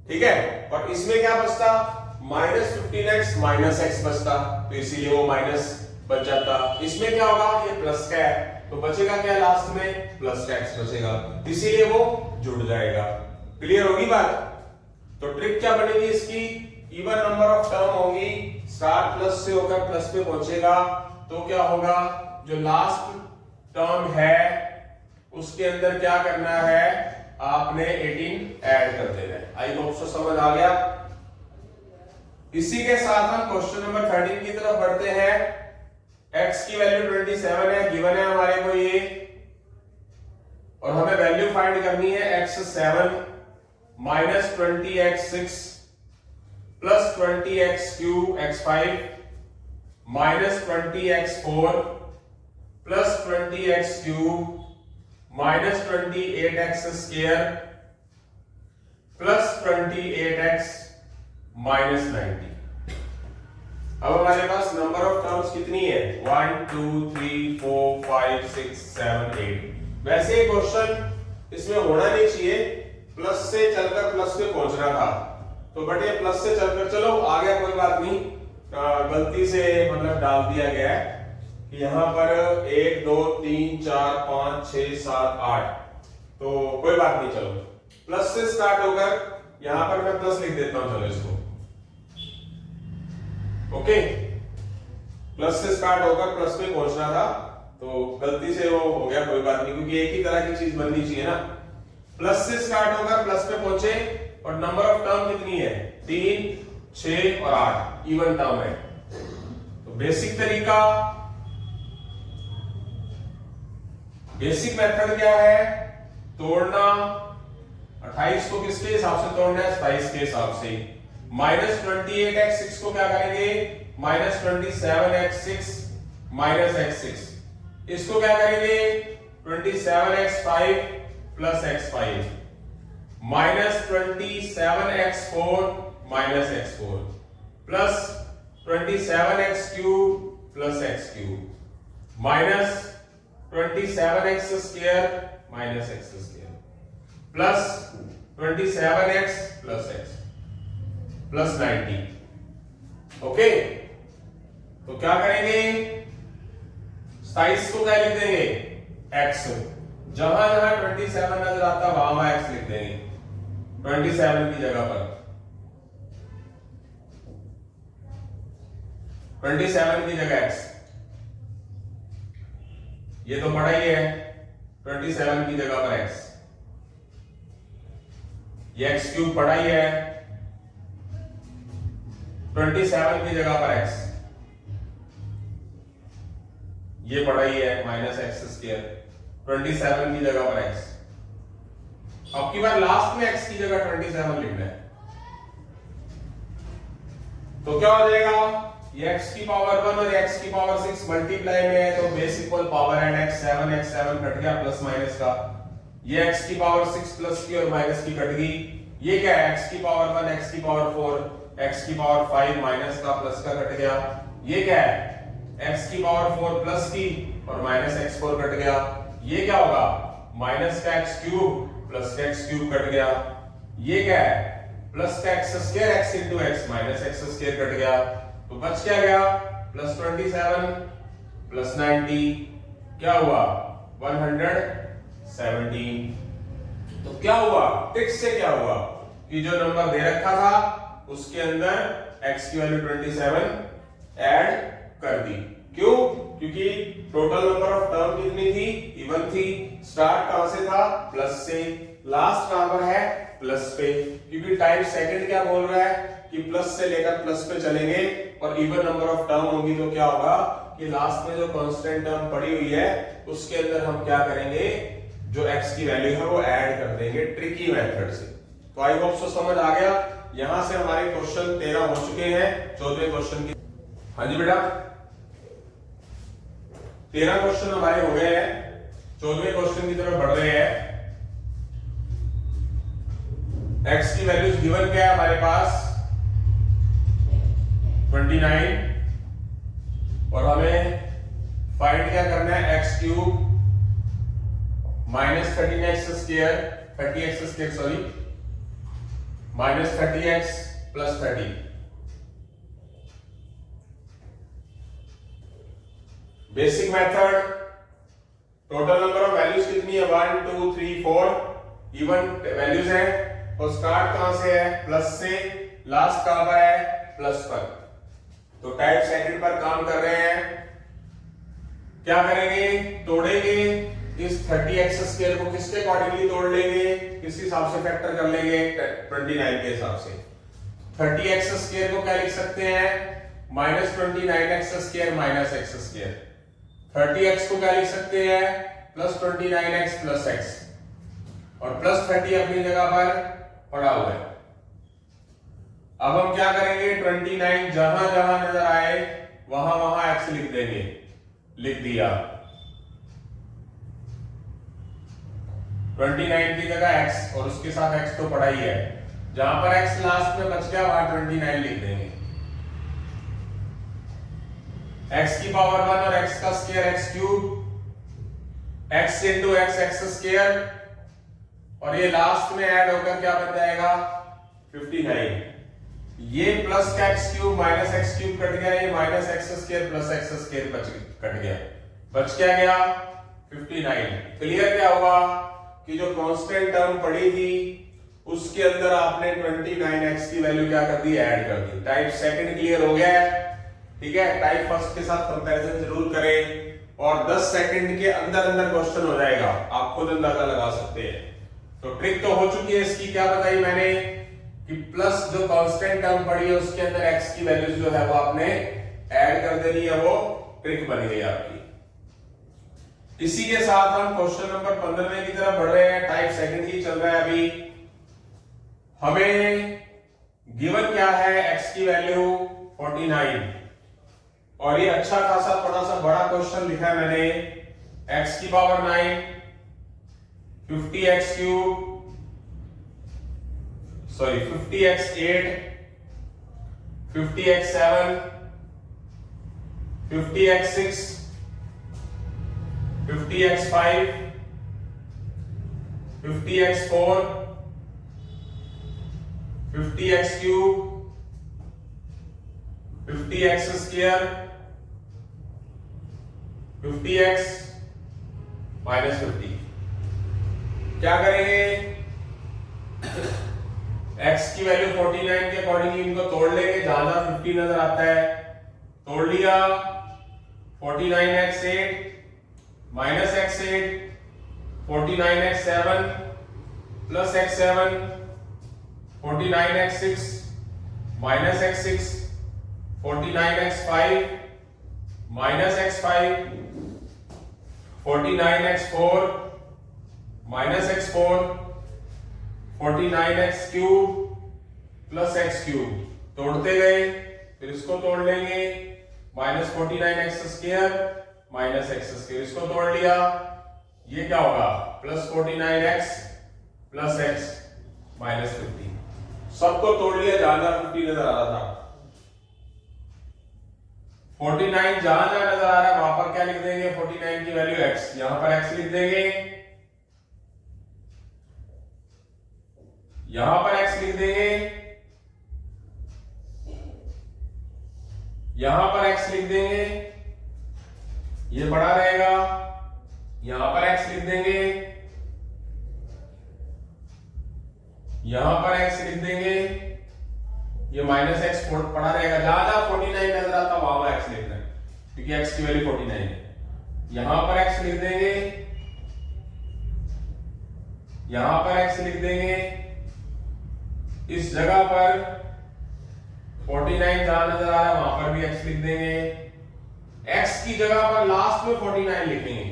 ठीक है। और इसमें क्या बचता, माइनस 15x माइनस x बचता, तो इसीलिए वो माइनस बच जाता। इसमें क्या होगा, ये प्लस का है तो बचेगा क्या लास्ट में, प्लस का x बचेगा, इसीलिए वो जुड़ जाएगा। क्लियर होगी बात। तो ट्रिक क्या बनेगी इसकी, इवन नंबर ऑफ टर्म होगी, स्टार्ट प्लस से होकर प्लस पे पहुंचेगा, तो क्या होगा, जो लास्ट टर्म है उसके अंदर क्या करना है, आपने 18 ऐड कर देना है। आई होप सो समझ आ गया। इसी के साथ हम क्वेश्चन नंबर 13 की तरफ बढ़ते हैं। x की वैल्यू 27 है, गिवन है हमारे को ये, और हमें वैल्यू फाइंड करनी है x7 minus 20x6 plus 20x3 x5 minus 20x4 plus 20x3 minus 28x square plus 28x minus 90। अब हमारे पास नंबर ऑफ टर्म्स कितनी है, 1 2 3 4 5 6 7 8। वैसे क्वेश्चन इसमें होना नहीं चाहिए, प्लस से चलकर प्लस पे पहुंचना था, तो बट ये प्लस से चलकर चलो आ गया, कोई बात नहीं, गलती से मतलब डाल दिया गया है कि यहाँ पर 1 2 3 4 5 6 7 8, तो कोई बात नहीं, चलो प्लस से स्टार्ट होकर यहां पर मैं प्लस लिख देता हूं, चलो इसको, ओके। प्लस से स्टार्ट होकर प्लस पे पहुंचना था, तो गलती से वो हो गया, कोई बात नहीं, क्योंकि एक ही तरह की चीज बननी चाहिए ना। प्लस से स्टार्ट होकर प्लस पे पहुंचे, और नंबर ऑफ टर्म कितनी है, 3 6 और 8 इवन टर्म है। तो बेसिक तरीका, बेसिक मेथड क्या है, तोड़ना। 28 को किसके हिसाब से तोड़ना है, 27 के हिसाब से। माइनस 28x6 को क्या करेंगे, माइनस 27x6 माइनस x6, इसको क्या करेंगे 27x5 plus x5 minus 27x4 minus x4 plus 27x3 plus x3 minus 27x square minus x square plus 27x plus x plus 90। Okay, तो क्या करेंगे, 27 को क्या लिख देंगे x, जहां जहां 27 नजर आता है वहां x लिख देंगे 27 की जगह पर, 27 की जगह x, ये तो बड़ा ही है, 27 की जगह पर x, ये x क्यूब बड़ा ही है, 27 की जगह पर x, ये बड़ा ही है माइनस एक्स स्क्वायर, 27 की जगह पर x। अब की बार लास्ट में x की जगह 27 लिखना है, तो क्या हो जाएगा, ये x की पावर 1 और x की पावर 6 मल्टीप्लाई में है, तो base equal power and x7 cut गया प्लस माइनस का, ये x की पावर 6 प्लस की और माइनस की कट गई, ये क्या है, x की पावर 1, x की पावर 4, x की पावर 5 माइनस का प्लस का कट गया। ये क्या है, x की पावर 4 प्लस की और माइनस x4 कट गया। ये क्या होगा, माइनस का x क्यूब प्लस का x क्यूब कट गया। ये क्या है, प्लस का x square x into x minus x square cut गया। तो बच क्या गया, प्लस 27 प्लस 90 क्या हुआ, 117। तो क्या हुआ, ट्रिक से क्या हुआ कि जो नंबर दे रखा था उसके अंदर x की वैल्यू 27 ऐड कर दी। क्यों, क्योंकि टोटल नंबर ऑफ टर्म कितनी थी, इवन थी। स्टार्ट कहां से था, प्लस से, लास्ट कहां पर है, प्लस पे। क्योंकि टाइप सेकंड क्या बोल रहा है कि प्लस से लेकर प्लस पे चलेंगे और इवन नंबर ऑफ टर्म होगी तो क्या होगा कि लास्ट में जो कांस्टेंट टर्म पड़ी हुई है उसके अंदर हम क्या करेंगे, जो x की वैल्यू है वो ऐड कर देंगे ट्रिकी मेथड से। तो आई होप सो समझ आ गया। यहां से हमारे क्वेश्चन 13 हो चुके हैं। 14वें क्वेश्चन की, हाँ जी बेटा, 13 क्वेश्चन हमारे हो गए हैं। 14वें क्वेश्चन की तरफ बढ़ रहे हैं। x की वैल्यूज गिवन क्या है हमारे पास, 29, और हमें फाइंड क्या करना है, x cube minus 30x square minus 30x plus 30। Basic method, total number of values कितनी है, 1 2 3 4 इवन वैल्यूज है। और स्टार्ट कहां से है, प्लस से, लास्ट कहां पर है, प्लस पर। तो टाइप सेकंड पर काम कर रहे हैं। क्या करेंगे, तोड़ेंगे इस 30x स्क्वायर को, किसके अकॉर्डिंगली तोड़ लेंगे, किस हिसाब से फैक्टर कर लेंगे, 29 के हिसाब से। 30x स्क्वायर को क्या लिख सकते हैं, minus 29x square minus x square. 30x को क्या लिख सकते हैं, प्लस 29x प्लस x, और प्लस 30 अपनी जगह पर पड़ा हुआ है। अब हम क्या करेंगे, 29 जहां जहां नजर आए वहां वहां x लिख देंगे, लिख दिया। 29 की जगह x और उसके साथ x तो पड़ा ही है, जहां पर x लास्ट में बच गया वहां 29 लिख देंगे। x की पावर 1 और x का square x cube, x into x x square, और ये लास्ट में ऐड होकर क्या बन जाएगा, 59। ये प्लस का x cube minus x cube cut गया, ये minus x square plus x square cut गया, बच क्या गया, 59। क्लियर क्या हुआ कि जो कांस्टेंट टर्म पड़ी थी उसके अंदर आपने 29x की वैल्यू क्या कर दी, ऐड कर दी। टाइप सेकंड क्लियर हो गया है, ठीक है। टाइप फर्स्ट के साथ कंपैरिजन जरूर करें और 10 सेकंड के अंदर अंदर क्वेश्चन हो जाएगा, आप खुद अंदाजा लगा सकते हैं। तो ट्रिक तो हो चुकी है इसकी, क्या बताई मैंने कि प्लस जो कांस्टेंट टर्म पड़ी है उसके अंदर x की वैल्यूज जो है वो आपने ऐड कर देनी है, वो ट्रिक बन गई आपकी। इसी के साथ हम क्वेश्चन नंबर 15 की तरफ बढ़ रहे हैं। टाइप सेकंड ही चल रहा है अभी। हमें गिवन क्या है, x की वैल्यू 49, और ये अच्छा खासा थोड़ा सा बड़ा क्वेश्चन लिखा है मैंने। x की power 9, 50x cube, sorry 50x 8, 50x 7, 50x 6, 50x 5, 50x 4, 50x cube, 50x square, 50x minus 50। क्या करेंगे, x की वैल्यू 49 के अकॉर्डिंग इनको तोड़ लेंगे, जहां जहां 50 नजर आता है तोड़ लिया। 49x 8 minus x8, 49x7 plus x7, 49x6 minus x6, 49x5 minus x5, 49x4 minus x4, 49x cube plus x cube. तोड़ते गए, फिर इसको तोड़ लेंगे, minus 49x square minus x square, इसको तोड़ लिया, ये क्या होगा, plus 49x plus x minus 50। सबको तोड़ लिया, जहां जहां 50 नजर आ रहा था। 49 जहां जहां नजर आ रहा है वहां पर क्या लिख देंगे, 49 की वैल्यू x, यहां पर x लिख देंगे, यहां पर x लिख देंगे, यहां पर x लिख देंगे, ये बड़ा रहेगा, यहां पर x लिख देंगे, यहां पर x लिख देंगे, ये माइनस एक्स पड़ा रहेगा, जहां जहां 49 नजर आता वहां वहां x लिखना है, क्योंकि x की वैल्यू 49 है। यहां पर x लिख देंगे, यहां पर x लिख देंगे, इस जगह पर 49 जहां नजर आ रहा है वहां पर भी x लिख देंगे, x की जगह पर लास्ट में 49 लिखेंगे,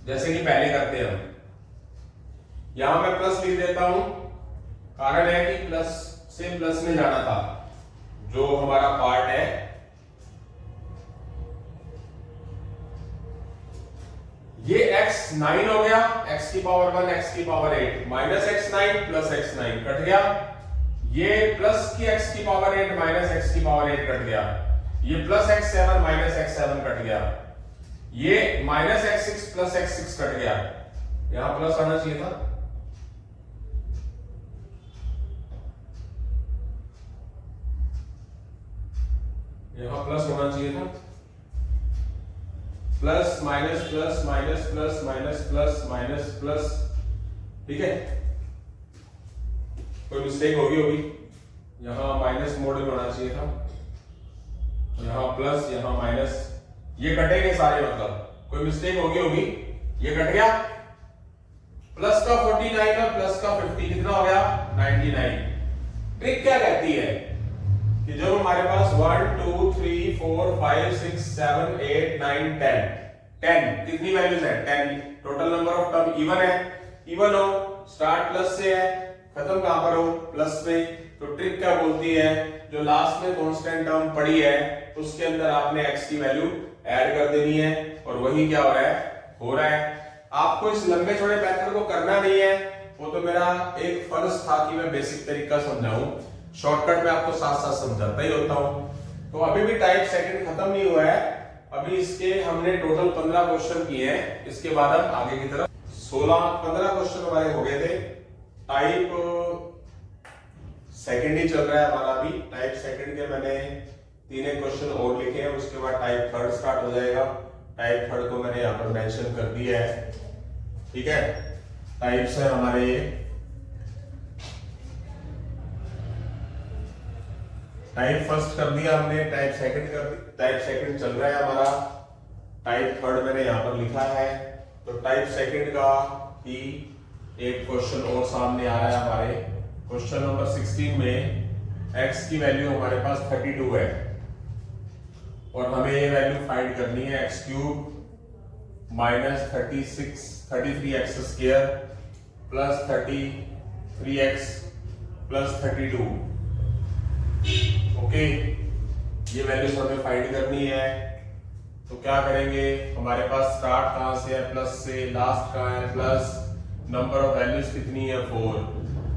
जैसे कि पहले करते हैं हम। यहां मैं प्लस लिख देता हूं, कारण है कि प्लस से प्लस में जाना था, जो हमारा पार्ट है। ये x 9 हो गया, x की पावर 1 x की power 8 minus x 9 plus x 9 cut गया, ये प्लस की x की पावर 8 माइनस x की पावर 8 कट गया, ये plus x 7 minus x 7 cut गया, ये minus x 6 plus x 6 cut गया, यहां प्लस आना चाहिए था, यहां प्लस होना चाहिए था, plus minus plus minus plus minus plus minus plus, ठीक है। कोई मिस्टेक होगी यहां माइनस मोड में होना चाहिए था, यहां प्लस यहां माइनस, ये कटेंगे सारे, मतलब कोई मिस्टेक होगी, ये कट गया, प्लस का 49 और प्लस का 50 कितना हो गया 99। ट्रिक क्या कहती है कि जब हमारे पास 1 2 3 4 5 6 7 8 9 10 कितनी वैल्यूज है 10, total number of term even है, इवन हो, स्टार्ट प्लस से है, खत्म कहां पर हो प्लस में, तो ट्रिक क्या बोलती है, जो लास्ट में कांस्टेंट टर्म पड़ी है उसके अंदर आपने x की वैल्यू ऐड कर देनी है, और वही क्या हो रहा है। आपको इस लंबे चौड़े मेथड को करना नहीं है, वो तो मेरा एक फर्ज था कि मैं बेसिक तरीका समझाऊं, शॉर्टकट में आपको साथ साथ समझाता ही होता हूं। तो अभी भी टाइप सेकंड खत्म नहीं हुआ है, अभी इसके हमने टोटल 15 क्वेश्चन किए हैं, इसके बाद हम आगे की तरफ 15 क्वेश्चन हमारे हो गए थे। टाइप सेकंड ही चल रहा है हमारा अभी, टाइप सेकंड के मैंने 3 क्वेश्चन और लिखे हैं, उसके बाद टाइप थर्ड स्टार्ट हो जाएगा। टाइप थर्ड को मैंने यहाँ पर मेंशन कर दिया है, ठीक है। टाइप्स है हमारे ये, टाइप फर्स्ट कर दिया हमने, टाइप सेकंड कर दिया, टाइप सेकंड चल रहा है हमारा, टाइप थर्ड मैंने यहाँ पर लिखा है। तो टाइप सेकंड का ही एक क्वेश्चन और सामने आ रहा है हमारे, क्वेश्चन नंबर 16 में x की वैल्यू हमारे पास 32 है, और हमें ये वैल्यू फाइंड करनी है x cube minus 33x square plus 33x plus 32, okay. ये वैल्यूज हमें फाइंड करनी है, तो क्या करेंगे, हमारे पास स्टार्ट कहां से है प्लस से, लास्ट कहां है प्लस, नंबर ऑफ वैल्यूज कितनी है 4,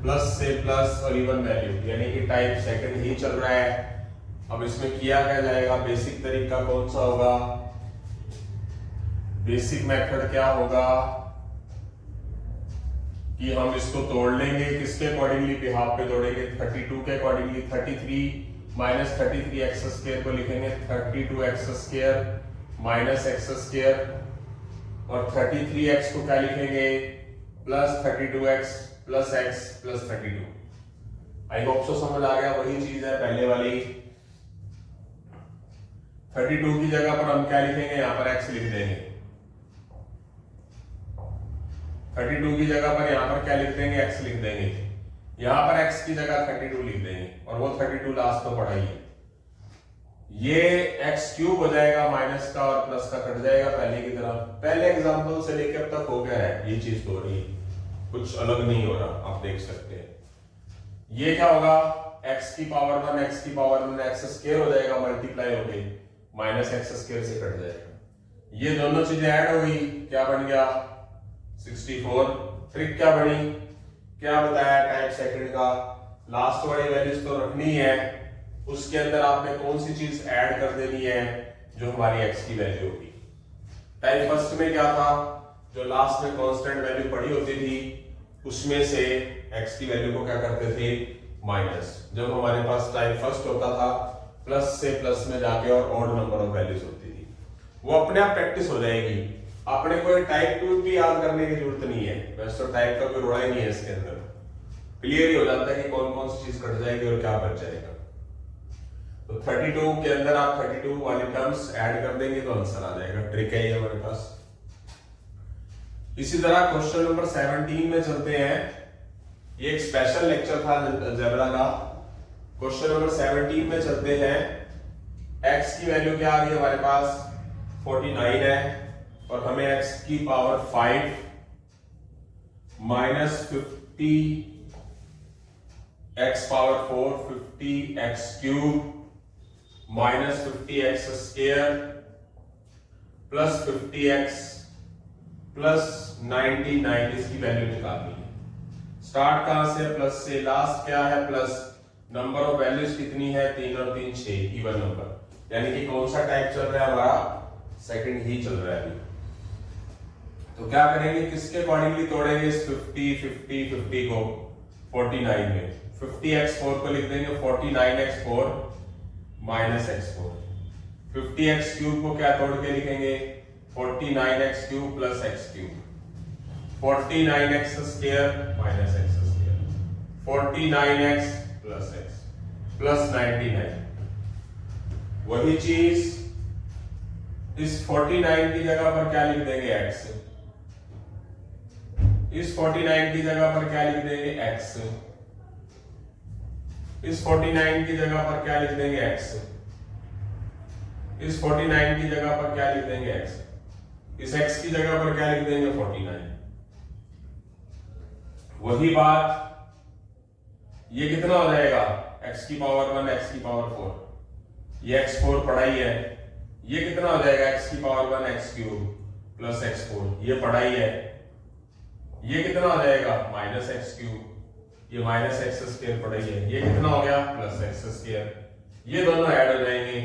प्लस से प्लस और इवन वैल्यू, यानी कि टाइप सेकंड ही चल रहा है। अब इसमें किया क्या जाएगा, बेसिक तरीका कौन सा होगा, बेसिक मेथड क्या होगा कि हम इसको तोड़ लेंगे, किसके अकॉर्डिंगली, बिहाफ पे तोड़ेंगे, 32 के अकॉर्डिंगली। 33 माइनस 33x स्क्वायर को लिखेंगे 32x square minus x square, और 33x को क्या लिखेंगे plus 32x plus x plus 32। I hope so समझ आ गया, वही चीज है पहले वाली। 32 की जगह पर हम क्या लिखेंगे, यहाँ पर x लिख देंगे, 32 की जगह पर यहाँ पर क्या लिख देंगे, x लिख देंगे, यहाँ पर x की जगह 32 लिख देंगे, और वो 32 लास्ट तो पढ़ा ही है। ये x क्यूब हो जाएगा, माइनस का और प्लस का कट जाएगा पहले की तरह। पहले एग्जांपल से लेकर अब तक हो गया है, ये चीज तो हो रही है, कुछ अलग नहीं हो रहा, आप देख सकते हैं। ये क्या होगा, x की पावर 1 x की पावर 1 x स्क्वायर हो जाएगा, मल्टीप्लाई हो गई, माइनस x स्क्वायर से कट जाएगा। ये दोनों चीजें ऐड हो गई, क्या बन गया 64। ट्रिक क्या बनी, क्या बताया टाइप सेकंड का, लास्ट वाली वैल्यूज तो रखनी है, उसके अंदर आपने कौन सी चीज ऐड कर देनी है जो हमारी x की वैल्यू होगी। टाइप फर्स्ट में क्या था, जो लास्ट में कांस्टेंट वैल्यू पड़ी होती थी उसमें से x की वैल्यू को क्या करते थे, माइनस। जब हमारे पास टाइप फर्स्ट होता था प्लस से प्लस में जाके और ऑड नंबर ऑफ वैल्यूज होती थी, वो अपने आप प्रैक्टिस हो जाएगी। आपने कोई टाइप 2 भी याद करने की जरूरत नहीं है, वैसे तो टाइप का कोई रोड़ा ही नहीं है इसके अंदर, क्लियर ही हो जाता है कि कौन कौन सी चीज कट जाएगी और क्या बच जाएगा। तो 32 के अंदर आप 32 वाली टर्म्स ऐड कर देंगे तो आंसर आ जाएगा, ट्रिक है ये हमारे पास। इसी तरह क्वेश्चन नंबर 17 में चलते हैं। ये एक स्पेशल लेक्चर था अलजेब्रा का। क्वेश्चन नंबर 17 में चलते हैं। x की वैल्यू क्या आ रही है हमारे पास, 49 है, और हमें x की power 5 minus 50 x power 4 50 x cube minus 50 x square plus 50 x plus 99 इसकी वैल्यू निकालनी है। स्टार्ट कहां से, प्लस से, लास्ट क्या है प्लस, नंबर ऑफ वैल्यूज कितनी है, 3 और 3 6, इवन नंबर, यानी कि कौन सा टाइप चल रहा है हमारा, सेकंड ही चल रहा है अभी। तो क्या करेंगे, किसके अकॉर्डिंगली तोड़ेंगे इस 50 50 50 को 49 में, 50x4 को लिख देंगे 49x4 minus x4, 50x cube को क्या तोड़ के लिखेंगे, 49x cube plus x cube, 49x square minus x square, 49x plus x plus 99। वही चीज इस 49 की जगह पर क्या लिख देंगे, x, इस 49 की जगह पर क्या लिख देंगे, x, इस 49 की जगह पर क्या लिख देंगे, x, इस 49 की जगह पर क्या लिख देंगे, x, इस x की जगह पर क्या लिख देंगे, 49। वही बात, ये कितना हो जाएगा, x की पावर 1 x की पावर 4, ये x4 पढ़ा ही है, ये कितना हो जाएगा, x की power 1 x cube plus x4, ये पढ़ा ही है, ये कितना हो जाएगा, माइनस x क्यूब, ये माइनस x स्क्वायर पढ़ा ही है, ये कितना हो गया, प्लस x स्क्वायर, ये दोनों ऐड हो जाएंगे,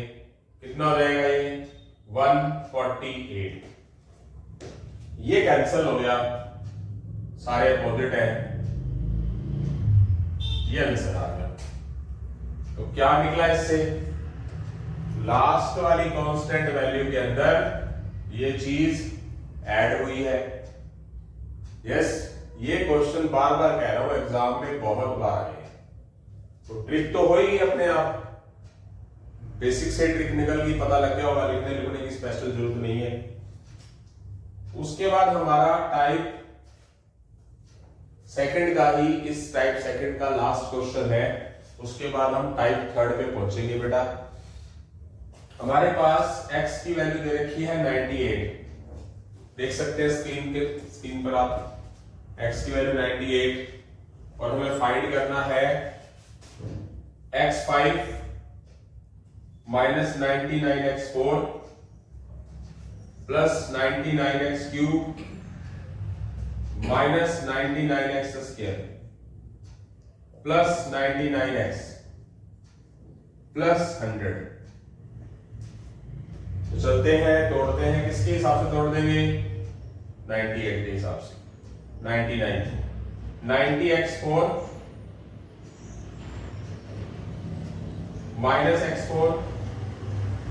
कितना हो जाएगा, ये 148, ये कैंसिल हो गया, सारे अपोजिट हैं, ये आंसर आ गया। तो क्या निकला इससे, लास्ट वाली कांस्टेंट वैल्यू के अंदर ये चीज ऐड हुई है। यस, ये क्वेश्चन बार बार कह रहा हूं एग्जाम में बहुत बार आए हैं, तो ट्रिक तो हो ही अपने आप, बेसिक से ट्रिक निकल गई, पता लग गया होगा, लिखने लिखने की स्पेशल जरूरत नहीं है। उसके बाद हमारा टाइप सेकंड का ही, इस टाइप सेकंड का लास्ट क्वेश्चन है, उसके बाद हम टाइप थर्ड पे पहुंचेंगे। बेटा हमारे पास x की वैल्यू दे रखी है 98, देख सकते हैं स्क्रीन पर आप, x की वैल्यू 98, और हमें फाइंड करना है x5 minus 99x4 plus 99x cube minus 99x square plus 99x plus 100। तो चलते हैं, तोड़ते हैं, किसके हिसाब से तोड़ देंगे, 98 के हिसाब से, 99 90x4 minus x4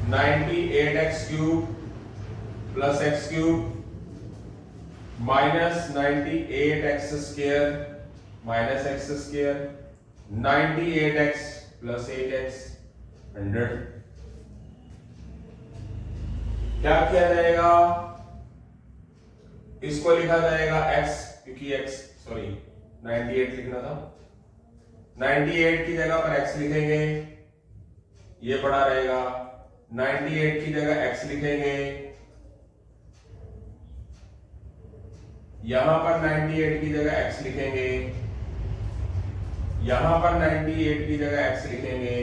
98x cube plus x cube minus 98x square minus x square 98x plus 8x 100। क्या किया जाएगा, इसको लिखा जाएगा x, क्योंकि x, सॉरी 98 लिखना था, 98 की जगह पर x लिखेंगे, ये बड़ा रहेगा, 98 की जगह x लिखेंगे, यहां पर 98 की जगह x लिखेंगे, यहां पर 98 की जगह x लिखेंगे,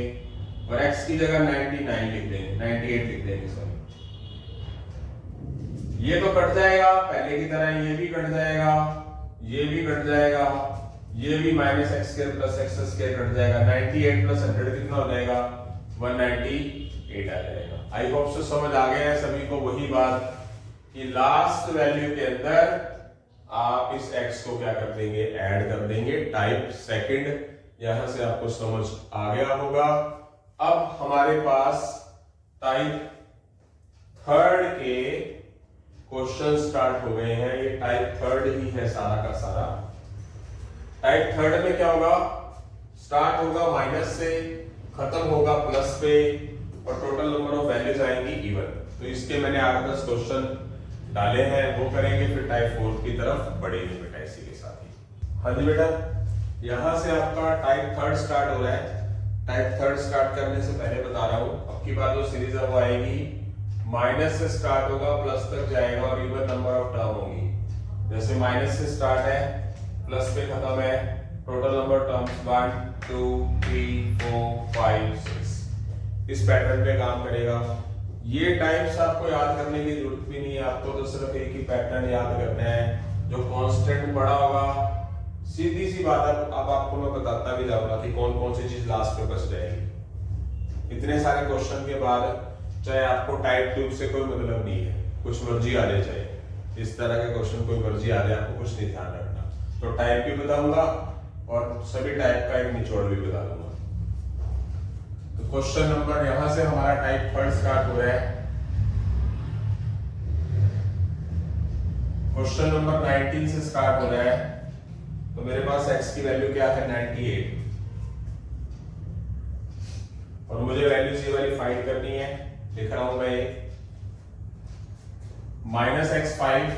और x की जगह 99 लिख देंगे, 98 लिख देंगे, सॉरी। ये तो कट जाएगा पहले की तरह, ये भी कट जाएगा, ये भी कट जाएगा, ये भी minus x square plus x square cut जाएगा। 98 प्लस 100 कितना हो जाएगा? 198 आ जाएगा। आई होप से समझ आ गया है सभी को वही बात कि लास्ट वैल्यू के अंदर आप इस x को क्या कर देंगे? ऐड कर देंगे। टाइप सेकंड, यहां से आपको समझ आ गया होगा। अब हमारे पास टाइप थर्ड के क्वेश्चन स्टार्ट हो गए हैं। ये टाइप थर्ड ही है सारा का सारा। टाइप थर्ड में क्या होगा? स्टार्ट होगा माइनस से, खत्म होगा प्लस पे, और टोटल नंबर ऑफ वैल्यूज आएंगी इवन। तो इसके मैंने 8-10 क्वेश्चन डाले हैं, वो करेंगे, फिर टाइप फोर्थ की तरफ बढ़ेंगे बेटा इसी के साथ ही। हाँ जी बेटा, यहां से आपका टाइप थर्ड स्टार्ट हो रहा है। टाइप थर्ड स्टार्ट करने से पहले बता रहा हूं, अब की बार जो सीरीज है वो आएगी माइनस से स्टार्ट होगा, प्लस तक जाएगा और इवन नंबर ऑफ टर्म होगी। जैसे माइनस से स्टार्ट है, प्लस पे खत्म है, टोटल नंबर टर्म्स 1 2 3 4 5 6 इस पैटर्न पे काम करेगा। ये टाइप्स आपको याद करने की जरूरत भी नहीं है, आपको तो सिर्फ एक ही पैटर्न याद करना है जो कांस्टेंट बड़ा होगा। सीधी सी बात है, अब आपको मैं बताता भी जाऊंगा कि कौन कौन सी चीज लास्ट में बच जाएगी। इतने सारे क्वेश्चन के बाद चाहे आपको टाइप ट्यूब से कोई मतलब नहीं है, कुछ मर्जी आ जाए, चाहे इस तरह के क्वेश्चन कोई मर्जी आ जाए, आपको कुछ नहीं ध्यान रखना। तो टाइप भी बताऊंगा और सभी टाइप का एक निचोड़ भी बता दूंगा। तो क्वेश्चन नंबर यहां से हमारा टाइप थर्ड स्टार्ट हो रहा है। क्वेश्चन नंबर 19 से स्टार्ट हो रहा है। तो मेरे पास x की वैल्यू क्या है? 98, और मुझे वैल्यूज ये वाली फाइंड करनी है। लिख रहा हूं मैं -x5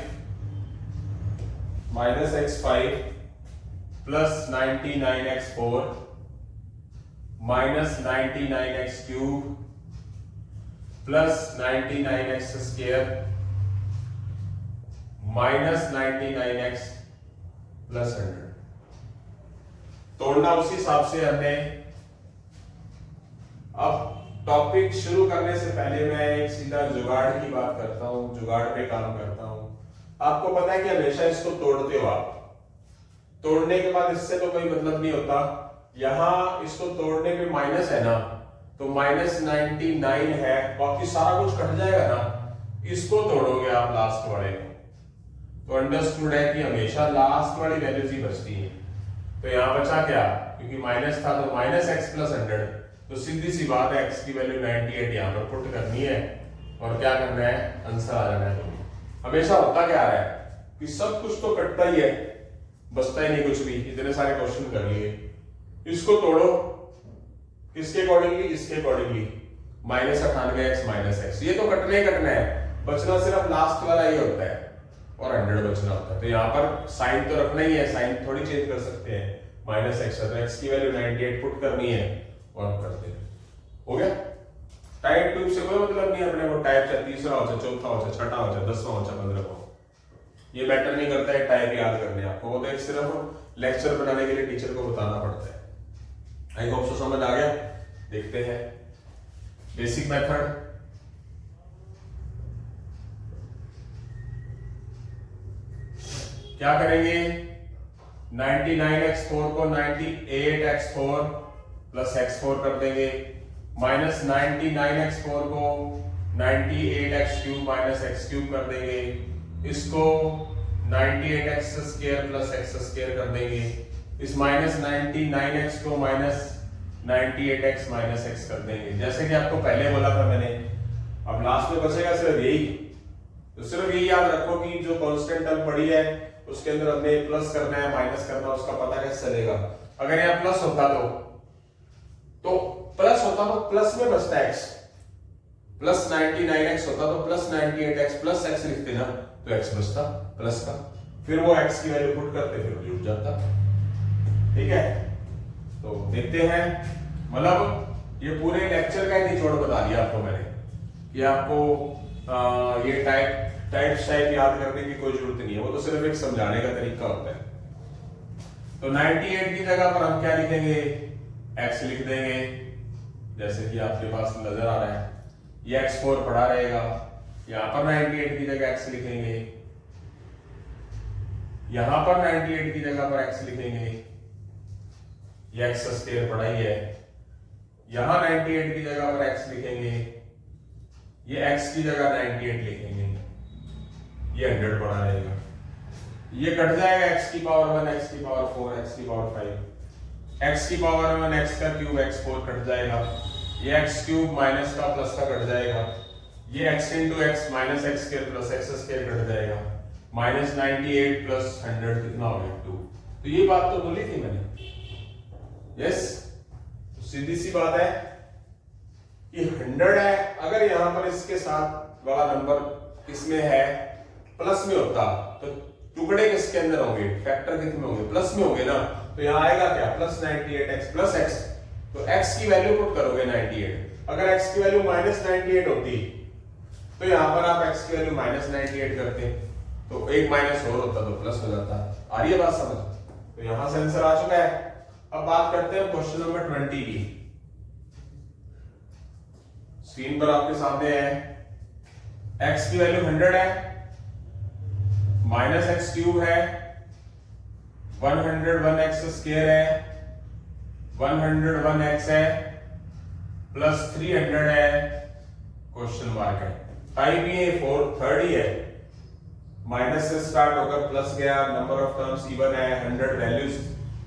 plus 99x4 minus 99x³ plus 99x square minus 99x plus 100। तोड़ना उसी हिसाब से हमने। अब टॉपिक शुरू करने से पहले मैं एक सीधा जुगाड़ की बात करता हूं, जुगाड़ पे काम करता हूं। आपको पता है कि हमेशा इसको तोड़ते हो आप, तोड़ने के बाद इससे तो कोई मतलब नहीं होता। यहां इसको तोड़ने पे माइनस है ना, तो -99 है, बाकी सारा कुछ कट जाएगा ना। इसको तोड़ोगे आप लास्ट वाले को, तो अंडरस्टूड है कि हमेशा लास्ट वाली वैल्यूज ही बचती है। तो यहां बचा क्या? क्योंकि माइनस था तो -x प्लस 100, तो सीधी सी बात है x की वैल्यू 98 यहां पर पुट करनी है और क्या करना है? आंसर आ जाना है। हमेशा होता क्या है कि सब कुछ तो कटता ही है, बचता ही नहीं कुछ भी। इतने सारे क्वेश्चन कर लिए, इसको तोड़ो किसके अकॉर्डिंगली? इसके अकॉर्डिंगली। -98x - x, ये तो कटना ही कटना है, बचना सिर्फ लास्ट वाला ही होता है और 100 बचना होता है। तो यहाँ पर साइन तो रखना ही है, साइन थोड़ी चेंज कर सकते हैं। -x है तो x की वैल्यू 98 पुट करनी है और करते हैं। हो गया? टाइप ट्यूब से कोई मतलब नहीं अपने को, टाइप चाहे तीसरा हो चाहे चौथा हो चाहे छठा हो चाहे 10वां हो चाहे 15वां हो, ये मैटर नहीं करता है टाइप याद करने आपको। वो तो एक सिर्फ लेक्चर बनाने के लिए टीचर को बताना पड़ता है। आई होप सो समझ आ गया। देखते हैं बेसिक मेथड। क्या करेंगे? 99x4 को 98x4 प्लस x4 कर देंगे, माइनस 99x4 को 98x³ माइनस x³ कर देंगे, इसको 98x² प्लस x² कर देंगे, इस माइनस 99x को माइनस 98x माइनस x कर देंगे, जैसे कि आपको पहले बोला था मैंने। अब लास्ट में बचेगा सिर्फ यही, तो सिर्फ यही याद रखो कि जो कांस्टेंट टर्म पड़ी है उसके अंदर हमने प्लस करना है माइनस करना, उसका पता कैसे चलेगा? अगर यहाँ प्लस होता तो प्लस होता तो प्लस में बचता x, प्लस 99x होता तो प्लस 98x प्लस x लिखते ना, तो x बचता प्लस का, फिर वो x की वैल्यू पुट करते फिर जुड़ जाता। ठीक है, तो देखते हैं। मतलब ये पूरे लेक्चर का निचोड़ बता दिया आपको मैंने कि आपको ये टाइप याद करने की कोई जरूरत नहीं है, वो तो सिर्फ एक समझाने का तरीका होता है। तो 98 की जगह पर हम क्या लिखेंगे? x लिख देंगे, जैसे कि आपके पास नजर आ रहा है, ये x4 पड़ा रहेगा। यहां पर 98 की जगह x लिखेंगे, यहां पर 98 की जगह पर x लिखेंगे, ये एक्स स्क्वायर पढ़ा ही है। यहां 98 की जगह पर x लिखेंगे, ये x की जगह 98 लिखेंगे, ये 100 पड़ा रहेगा। ये कट जाएगा x की पावर 1, x की पावर 4, x की पावर 5, x की पावर 1 x का क्यूब x4 कट जाएगा, ये x क्यूब माइनस का प्लस का कट जाएगा, ये x into x minus x square plus x square cut जाएगा, माइनस 98 प्लस 100 कितना हो गया 2। तो ये बात तो बोली थी मैंने, यस। सीधी सी बात है कि 100 है, अगर यहां पर इसके साथ वाला नंबर इसमें है प्लस में होता तो टुकड़े किसके अंदर होंगे, फैक्टर कितने होंगे, प्लस में होंगे ना। तो यहां आएगा क्या, प्लस 98x प्लस x। तो x की वैल्यू पुट करोगे 98, अगर x की वैल्यू माइनस 98 होती तो यहां पर आप x की वैल्यू माइनस 98 करते तो एक माइनस और होता तो प्लस हो जाता। आ रही है बात समझ? तो यहां से आंसर आ चुका है। अब बात करते हैं क्वेश्चन नंबर 20 की। स्क्रीन पर आपके सामने है, x की वैल्यू 100 है, माइनस एक्स क्यूब है, 101x स्क्वायर है, 101x है, प्लस 300 है, क्वेश्चन मार्क है। टाइप ये थर्ड ही है, माइनस से स्टार्ट होकर प्लस गया, नंबर ऑफ टर्म्स इवन है, 100 वैल्यूज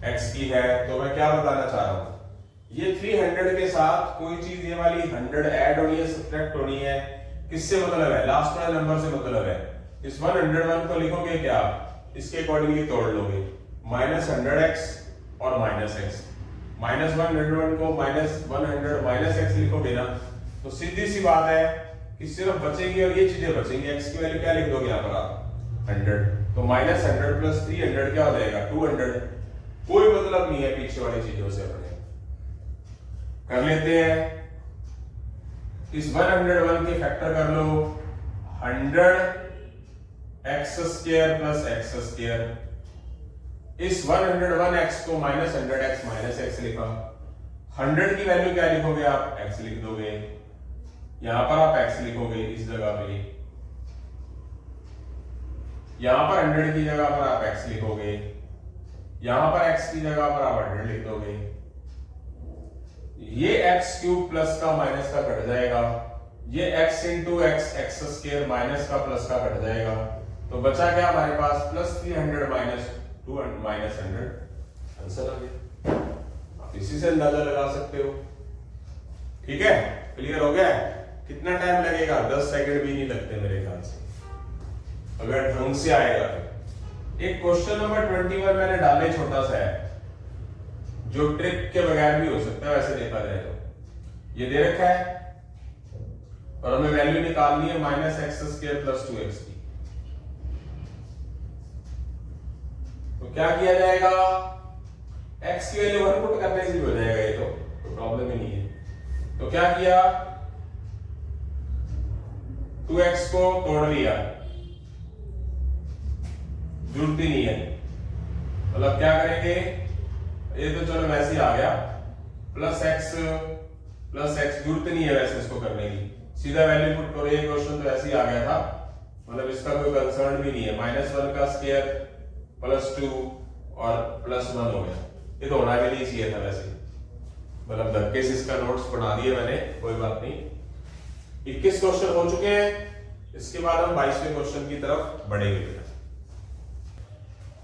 x की है। तो मैं क्या बताना चाह रहा हूं, ये 300 के साथ कोई चीज ये वाली 100 ऐड होनी है, सब्ट्रैक्ट होनी है, किससे मतलब है, लास्ट वाले नंबर से मतलब है। इस 101 को लिखोगे क्या, इसके अकॉर्डिंगली तोड़ लोगे, माइनस 100x और माइनस x, माइनस 101 को माइनस 100 माइनस x लिखोगे ना, तो सीधी सी बात है कि सिर्फ बचेगी और ये चीजें बचेंगी। x की वैल्यू क्या लिख दोगे यहाँ पर आप 100, तो माइनस 100 प्लस 300 क्या हो जाएगा 200। कोई मतलब नहीं है पीछे वाली चीजों से, अपने कर लेते हैं। इस 101 के फैक्टर कर लो, 100x square plus x square. इस 101x को माइनस 100x माइनस x लिखा, 100 की वैल्यू क्या लिखोगे आप, x लिख दोगे, यहां पर आप x लिखोगे इस जगह पे, यहां पर 100 की जगह पर आप x लिखोगे, यहां पर x की जगह पर आप 100 लिख दोगे, ये x क्यूब प्लस का माइनस का कट जाएगा, ये x into x x square minus का प्लस का कट जाएगा, तो बचा क्या हमारे पास प्लस 300 माइनस 200 माइनस 100, आंसर आ गया। आप इसी से अंदाजा लगा सकते हो। ठीक है, क्लियर हो गया? कितना टाइम लगेगा, 10 सेकंड भी नहीं लगते मेरे ख्याल से, अगर ढंग से आएगा तो। एक क्वेश्चन नंबर 21 मैंने डाले, छोटा सा है, जो ट्रिक के बगैर भी हो सकता है वैसे देखा जाए तो। ये दे रखा है और हमें वैल्यू निकालनी है minus x square plus 2x की। तो क्या किया जाएगा, x की वैल्यू 1 पुट करने से भी हो जाएगा, ये तो प्रॉब्लम ही नहीं है। तो क्या किया, 2x को तोड़ लिया, जरूरत ही नहीं है, मतलब क्या करेंगे, ये तो चलो वैसे ही आ गया, प्लस एक्स जरूरत नहीं है वैसे इसको करने की, सीधा वैल्यू पुट करो। ये क्वेश्चन तो ऐसे ही आ गया था, मतलब इसका कोई कंसर्न भी नहीं है। -1 का स्क्वायर प्लस 2 और प्लस 1 हो गया, ये तो होना भी नहीं चाहिए था वैसे, मतलब धक्के से इसका नोट्स बना दिए मैंने, कोई बात नहीं। 21 क्वेश्चन हो चुके हैं, इसके बाद हम 22वें क्वेश्चन की तरफ बढ़ेंगे।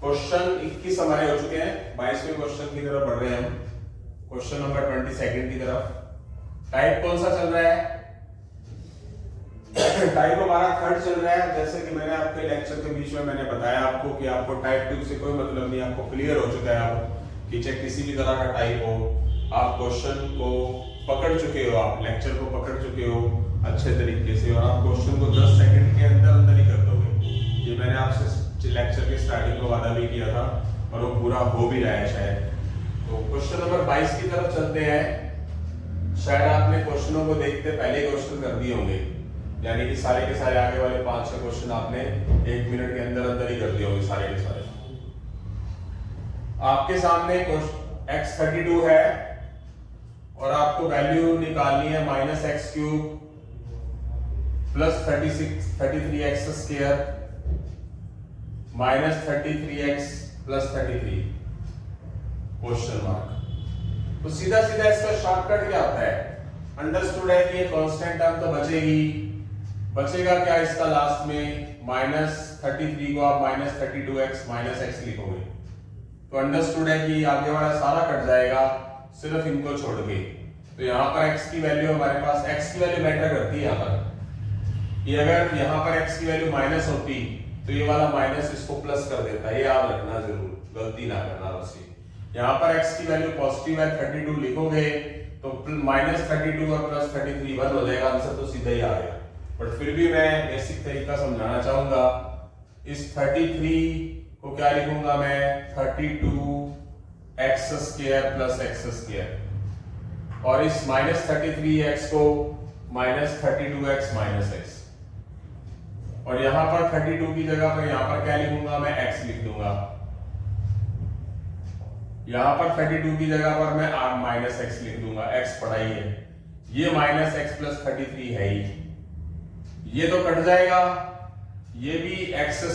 क्वेश्चन 21 हमारे हो चुके हैं, 22वें क्वेश्चन की तरफ बढ़ रहे हैं हम, क्वेश्चन नंबर 22 की तरफ। टाइप कौन सा चल रहा है, टाइप हमारा थर्ड चल रहा है। जैसे कि मैंने आपके लेक्चर के बीच में मैंने बताया आपको कि आपको टाइप 2 से कोई मतलब नहीं, आपको क्लियर हो चुका है आप कि चाहे किसी भी तरह का टाइप हो, आप क्वेश्चन को पकड़ चुके हो, आप लेक्चर को पकड़ चुके हो अच्छे तरीके से, और आप क्वेश्चन को 10 सेकंड के अंदर अंदर ही कर दोगे। ये मैंने आपसे लेक्चर के स्टार्टिंग में वादा भी किया था और वो पूरा हो भी रहा है शायद। तो क्वेश्चन नंबर 22 की तरफ चलते हैं। शायद आपने क्वेश्चनों को देखते पहले क्वेश्चन कर दिए होंगे, यानी कि सारे के सारे आगे वाले 5-6 क्वेश्चन आपने 1 मिनट के अंदर अंदर ही कर दिए होंगे सारे के सारे। आपके सामने x32 है और आपको वैल्यू निकालनी है -x³ plus 33x square -33x plus 33 question mark. तो सीधा सीधा इसका शॉर्टकट क्या होता है, अंडरस्टूड है कि ये कांस्टेंट टर्म तो बचेगी, बचेगा क्या इसका लास्ट में -33 को आप -32x -x लिखोगे, तो अंडरस्टूड है कि आगे वाला सारा कट जाएगा सिर्फ इनको छोड़ के। तो यहाँ पर x की वैल्यू हमारे पास, x की वैल्यू मैटर करती है यहाँ पर, ये अगर यहाँ पर x की वैल्यू माइनस होती तो ये वाला माइनस इसको प्लस कर देता है, ये याद रखना जरूर, गलती ना करना बस। यहाँ पर x की वैल्यू पॉजिटिव है 32 लिखोगे तो -32 और +33 1 हो जाएगा, आंसर तो सीधा ही आ गया। बट फिर भी मैं बेसिक तरीका समझाना चाहूंगा, इस 33 को क्या लिखूंगा मैं 32x² + x², और इस -33x को -32x -x, और यहां पर 32 की जगह पर यहां पर क्या लिखूंगा मैं x लिख दूंगा, यहां पर 32 की जगह पर मैं -x लिख दूंगा, x पढ़ा ही है, ये -x + 33 है ही, ये तो कट जाएगा, ये भी x²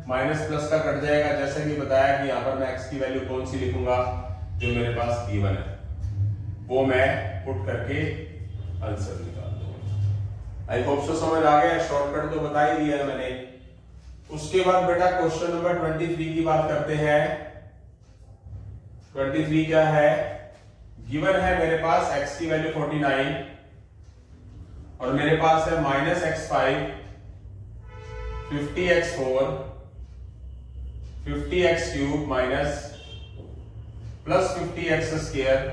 माइनस प्लस का कट जाएगा, जैसे कि बताया कि यहाँ पर मैं x की वैल्यू कौन सी लिखूंगा, जो मेरे पास गिवन है वो मैं पुट करके आंसर निकाल दूंगा। आई होप सो समझ आ गया, शॉर्टकट तो बता ही दिया है मैंने। उसके बाद बेटा क्वेश्चन नंबर 23 की बात करते हैं। 23 क्या है, गिवन है मेरे पास x की वैल्यू 49 और मेरे पास है -x5 50x4 50x³ minus plus 50x²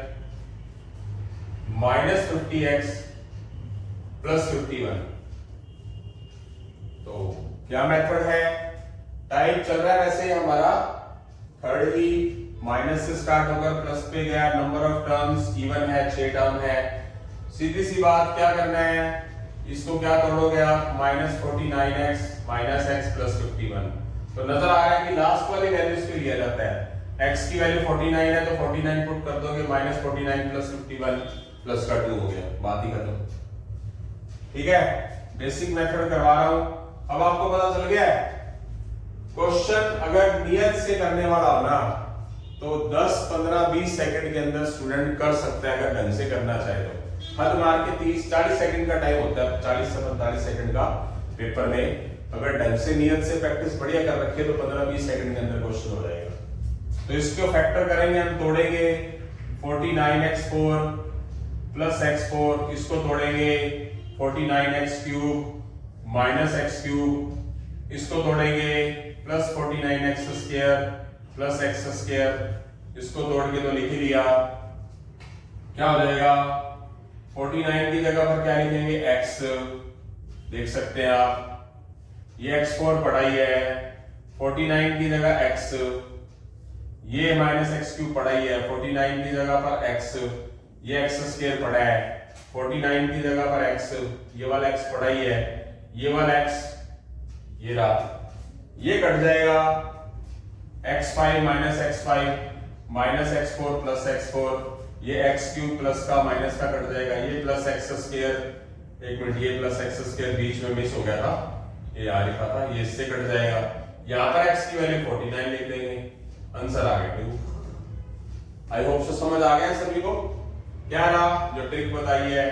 minus 50x plus 51। तो क्या मेथड है, टाइप चल रहा है वैसे हमारा थर्ड ही, माइनस से स्टार्ट होकर प्लस पे गया, नंबर ऑफ टर्म्स इवन है, 6 टर्म है। सीधी सी बात क्या करना है, इसको क्या करोगे आप -49x -x प्लस 51। तो नजर आ रहा है कि लास्ट वाली वैल्यूज को लिया जाता है, x की वैल्यू 49 है तो 49 पुट कर दोगे, -49 प्लस 51 प्लस का 2 हो गया, बात ही खत्म। ठीक है, बेसिक मेथड करवा रहा हूं, अब आपको पता चल गया है। क्वेश्चन अगर नियत से करने वाला हो ना तो 10 15 20 सेकंड के अंदर स्टूडेंट कर सकता है, अगर ढंग से करना चाहे तो। हद मार के 30 40 सेकंड का टाइम होता है, 40 से 45 सेकंड का पेपर में, अगर ढंग से नियत से प्रैक्टिस बढ़िया कर रखे तो 15-20 सेकंड के अंदर क्वेश्चन हो जाएगा। तो इसको फैक्टर करेंगे हम, तोड़ेंगे 49x4 प्लस x4, इसको तोड़ेंगे 49x³ माइनस x³, इसको तोड़ेंगे प्लस 49x² प्लस x², इसको तोड़ के तो लिख ही दिया, क्या हो जाएगा 49 की जगह पर क्या लिखेंगे x, देख सकते हैं आप, ये x4 पढ़ा ही है, 49 की जगह x, ये -x³ पढ़ा ही है, 49 की जगह पर x, ये x² पढ़ा है, 49 की जगह पर x, ये वाला x पढ़ा ही है, ये वाला x, ये रहा, ये कट जाएगा x5 -x5 -x4 plus x4, ये x³ प्लस का माइनस का कट जाएगा, ये प्लस x², एक मिनट, ये प्लस x² बीच में मिस हो गया था, ये यहाँ लिखा था, ये इससे कट जाएगा, यहाँ पर x की वैल्यू 49 लिख देंगे, आंसर आ गया 2। आई होप से समझ आ गया सभी को। क्या रहा जो ट्रिक बताई है,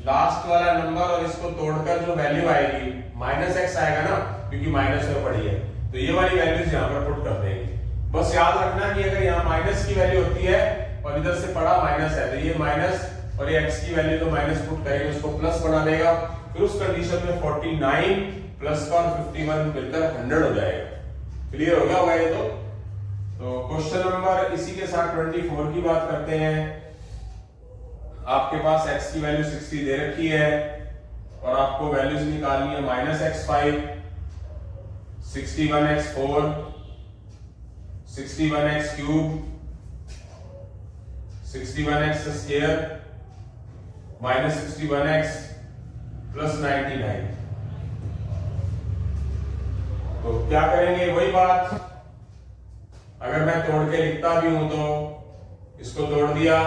लास्ट वाला नंबर और इसको तोड़कर जो वैल्यू आएगी -x आएगा ना, क्योंकि माइनस में पड़ी है, तो ये वाली वैल्यूज यहाँ पर पुट कर देंगे। बस याद रखना कि अगर यहाँ माइनस की वैल्यू होती है और इधर से पड़ा माइनस है, तो ये माइनस और ये x की वैल्यू तो माइनस पुट करेंगे, उसको प्लस बना देगा, फिर उस कंडीशन में 49 प्लस का और 51 मिलकर 100 हो जाएगा। क्लियर हो गया होगा ये तो क्वेश्चन नंबर इसी के साथ 24 की बात करते हैं। आपके पास x की वैल्यू 60 दे रखी है और आपको वैल्यूज निकालनी है -x5 61x4 61x³ 61x² -61x plus 99। तो क्या करेंगे, वही बात, अगर मैं तोड़ के लिखता भी हूं तो इसको तोड़ दिया,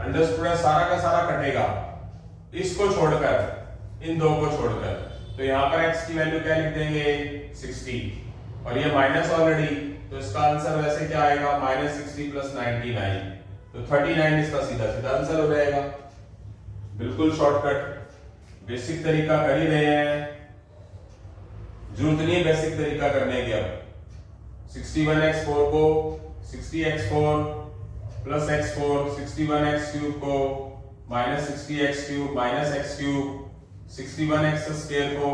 अंडरस्टूड है, सारा का सारा कटेगा, इसको छोड़कर, इन दो को छोड़कर, तो यहां पर x की वैल्यू क्या लिख देंगे 60 और ये माइनस ऑलरेडी, तो इसका आंसर वैसे क्या आएगा -60 प्लस 99। तो 39 इसका सीधा सीधा आंसर हो जाएगा। बिल्कुल शॉर्टकट, बेसिक तरीका कर ही रहे हैं, जरूरत नहीं है बेसिक तरीका करने की। अब 61x4 को 60x4 प्लस x4, 61x³ को minus 60x³ minus x³ 61x² को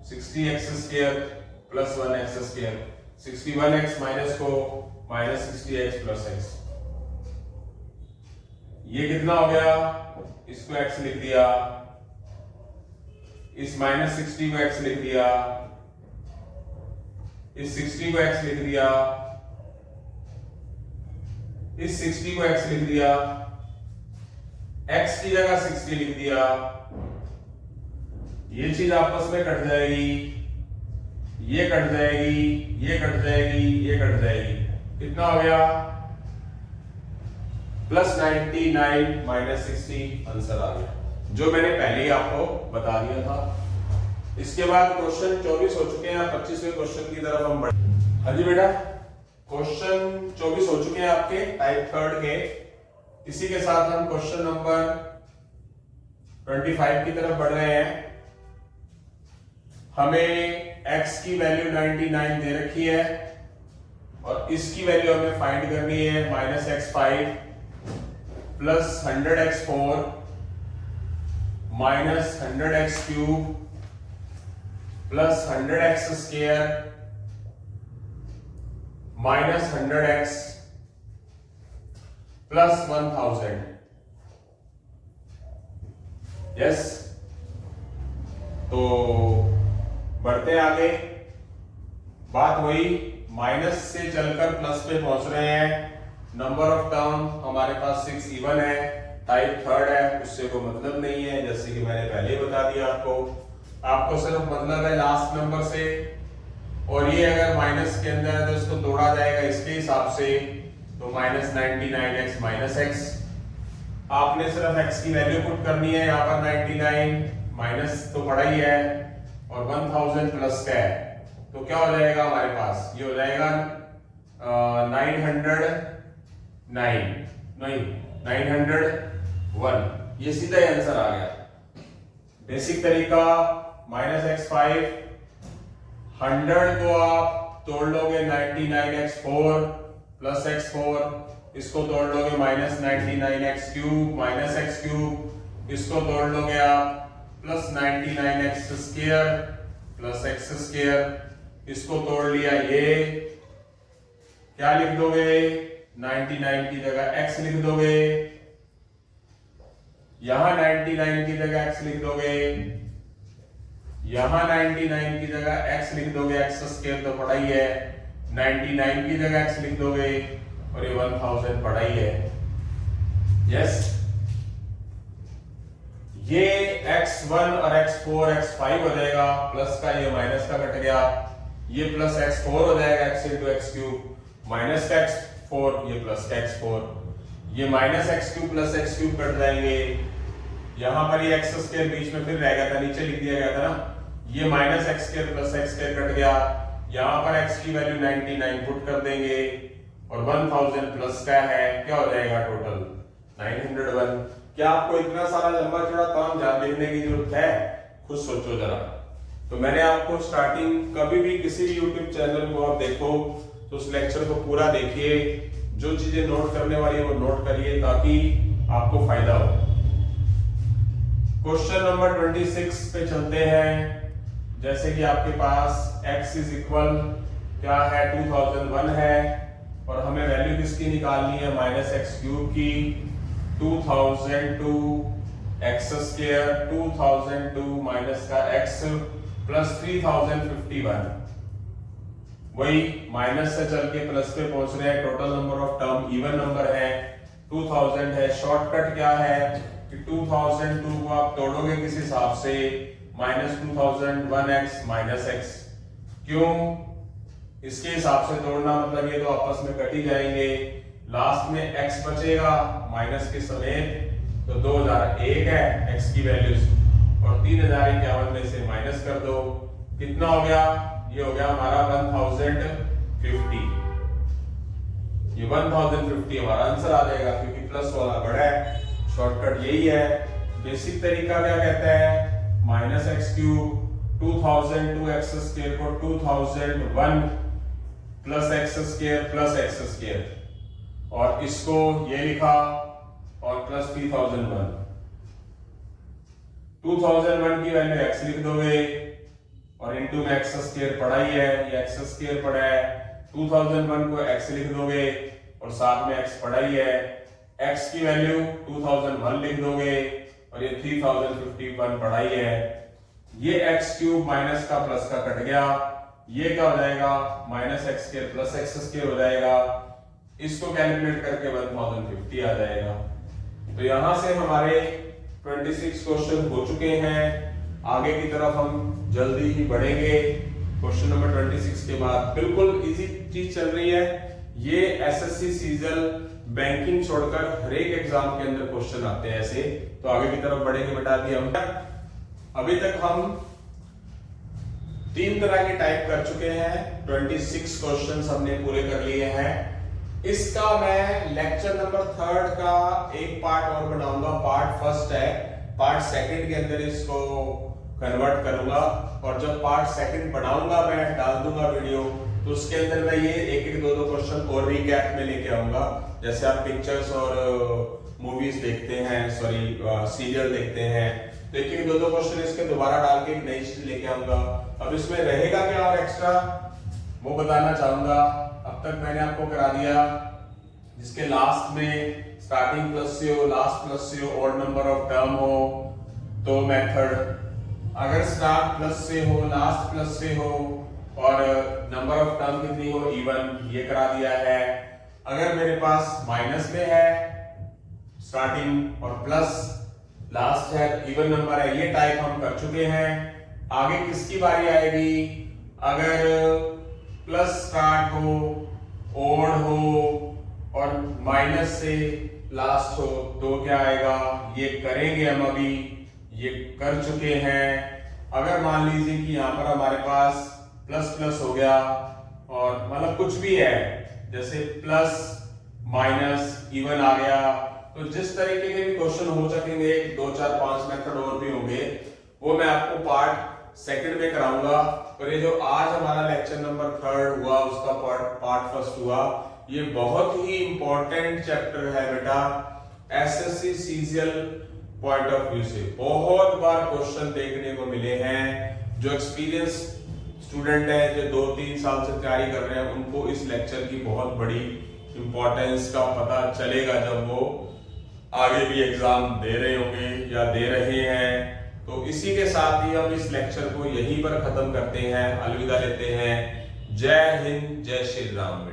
60x² plus 1x², 61x minus को माइनस 60x प्लस x। ये कितना हो गया, इसको x लिख दिया, इस माइनस 60 को x लिख दिया, इस 60 को x लिख दिया, इस 60 को x लिख दिया, x की जगह 60 लिख दिया। ये चीज आपस में कट जाएगी, ये कट जाएगी, ये कट जाएगी, ये कट जाएगी। कितना हो गया, प्लस 99 माइनस 60 आंसर आ गया, जो मैंने पहले ही आपको बता दिया था। इसके बाद क्वेश्चन 24 हो चुके हैं, 25वें क्वेश्चन की तरफ हम बढ़े। हाँ जी बेटा, क्वेश्चन 24 हो चुके हैं आपके टाइप थर्ड के। इसी के साथ हम क्वेश्चन नंबर 25 की तरफ बढ़ रहे हैं। हमें x की वैल्यू 99 दे रखी है और इसकी वैल्यू हमें फाइंड करनी है, minus x5 plus 100x4 minus 100x³ plus 100x² minus 100x plus 1000। Yes, तो बढ़ते हैं आगे। बात वही, माइनस से चलकर प्लस पे पहुंच रहे हैं। नंबर ऑफ टर्म हमारे पास 6 इवन है, टाइप थर्ड है, उससे कोई मतलब नहीं है, जैसे कि मैंने पहले ही बता दिया आपको सिर्फ मतलब है लास्ट नंबर से। और ये अगर माइनस के अंदर है तो इसको तोड़ा जाएगा इसके हिसाब से, तो माइनस 99x माइनस x। आपने सिर्फ x की वैल्यू पुट करनी है, यहाँ पर 99 माइनस तो पड़ा ही है और 1000 प्लस का है, तो क्या हो जाएगा हमारे पास, ये हो जाएगा 901। ये सीधा ही आंसर आ गया। बेसिक तरीका, माइनस x5, 100 को आप तोड़ लोगे 99x4 प्लस x4, इसको तोड़ लोगे माइनस 99x³ माइनस x³, इसको तोड़ लोगे आप प्लस 99x² प्लस x², इसको तोड़ लिया, ये क्या लिख दोगे, 99 की जगह x लिख दोगे, यहां 99 की जगह x लिख दोगे, यहां 99 की जगह x लिख दोगे, x² तो पड़ा ही है, 99 की जगह x लिख दोगे और ये 1000 पड़ा ही है। यस, ये x1 और x4 x5 हो जाएगा, प्लस का ये माइनस का कट गया, ये प्लस x4 हो जाएगा, x into x³ माइनस का x4, ये प्लस का x4, ये minus x³ plus x³ cut जाएंगे। यहां पर ये x² बीच में फिर रह गया था, नीचे लिख दिया गया था ना, ये minus x² plus x² cut गया, यहां पर x की वैल्यू 99 पुट कर देंगे और 1000 प्लस का है, क्या हो जाएगा टोटल 901। क्या आपको इतना सारा लंबा चौड़ा काम जान लिखने की जरूरत है, खुद सोचो जरा। तो मैंने आपको स्टार्टिंग, कभी भी किसी भी YouTube चैनल को आप देखो तो उस लेक्चर को पूरा देखिए, जो चीजें नोट करने वाली है वो नोट करिए ताकि आपको फायदा हो। क्वेश्चन नंबर 26 पे चलते हैं। जैसे कि आपके पास x इज इक्वल क्या है, 2001 है और हमें वैल्यू किसकी निकालनी है, माइनस x³ की, 2002 x² 2002 माइनस का x प्लस 3051। वही माइनस से चल के प्लस पे पहुंच रहे हैं, total number of term even number है, 2000 है। शॉर्टकट क्या है कि 2002 को आप तोड़ोगे किस हिसाब से, माइनस 2000 1x माइनस x। क्यों इसके हिसाब से तोड़ना, मतलब ये तो आपस में कट ही जाएंगे, लास्ट में x बचेगा माइनस के समेत, तो 2001 है x की वैल्यूज और 3051 में से माइनस कर दो, कितना हो गया, ये हो गया हमारा 1050। ये 1050 हमारा आंसर आ जाएगा, क्योंकि प्लस वाला बड़ा है, शॉर्टकट यही है। बेसिक तरीका क्या कहता है, minus x cube 2000 to x square को 2001 प्लस एक्स स्क्वायर, और इसको ये लिखा और प्लस 3001। 2001 की वैल्यू एक्स लिख दोगे और इनटू में एक्स स्क्वायर पढ़ा ही है, ये एक्स स्क्वायर पढ़ा है। 2001 को एक्स लिख दोगे और साथ में एक्स पढ़ा ही है, एक्स की वैल्यू 2001 लिख दोगे और ये 3051 पढ़ा ही है। ये एक्स क्यूब माइनस का प्लस का कट गया, ये क्या हो जाएगा, minus x square plus x square हो जाएगा। इसको कैलकुलेट करके 1050 आ जाएगा। तो यहां से हमारे 26 क्वेश्चन हो चुके हैं। आगे की तरफ हम जल्दी ही बढ़ेंगे। क्वेश्चन नंबर 26 के बाद बिल्कुल इजी चीज चल रही है। ये एसएससी सीजल बैंकिंग छोड़कर हर एक एग्जाम के अंदर क्वेश्चन आते हैं ऐसे। तो आगे की तरफ बढ़ेंगे बेटा। अभी तक हम 3 तरह के टाइप कर चुके हैं। 26 क्वेश्चंस हमने पूरे कर लिए हैं। इसका मैं लेक्चर नंबर 3 का एक पार्ट और बनाऊंगा। पार्ट फर्स्ट है, पार्ट सेकंड के अंदर इसको कन्वर्ट करूंगा, और जब पार्ट सेकंड बनाऊंगा मैं डाल दूंगा वीडियो, तो उसके अंदर मैं ये एक दो क्वेश्चन और रिकैप में लेके आऊंगा। जैसे आप पिक्चर्स और मूवीज देखते हैं, सीरियल देखते हैं, तो एक दो क्वेश्चन इसके दोबारा डाल के एक नई चीज लेके आऊंगा। अब इसमें रहेगा क्या और एक्स्ट्रा, वो बताना चाहूंगा। अब तक मैंने आपको करा दिया जिसके लास्ट में स्टार्टिंग प्लस से हो, लास्ट प्लस से हो, ऑड नंबर ऑफ टर्म हो तो मेथड, अगर स्टार्ट प्लस से हो, लास्ट प्लस से हो और नंबर ऑफ टर्म कितनी हो, इवन, ये करा दिया है। अगर मेरे पास माइनस में है स्टार्टिंग और प्लस लास्ट है, इवन नंबर है, ये टाइप हम कर चुके हैं। आगे किसकी बारी आएगी, अगर प्लस स्टार्ट हो, ओड हो और माइनस से लास्ट हो तो क्या आएगा, ये करेंगे हम अभी, ये कर चुके हैं। अगर मान लीजिए कि यहां पर हमारे पास प्लस प्लस हो गया और मतलब कुछ भी है, जैसे प्लस माइनस इवन आ गया, तो जिस तरीके के भी क्वेश्चन हो सकेंगे, 2 4 5 मेथड और भी होंगे, वो मैं आपको पार्ट सेकंड में कराऊंगा। और ये जो आज हमारा लेक्चर नंबर 3 हुआ, उसका पार्ट फर्स्ट हुआ, ये बहुत ही इंपॉर्टेंट चैप्टर है बेटा। SSC CGL point of view से बहुत बार क्वेश्चन देखने को मिले हैं। जो एक्सपीरियंस स्टूडेंट है, जो 2-3 साल से तैयारी कर रहे हैं, उनको इस लेक्चर की बहुत बड़ी इंपॉर्टेंस का पता चलेगा जब वो आगे भी एग्जाम दे रहे होंगे या दे रहे हैं। तो इसी के साथ ही हम इस लेक्चर को यहीं पर खत्म करते हैं, अलविदा लेते हैं। जय हिंद, जय श्री राम।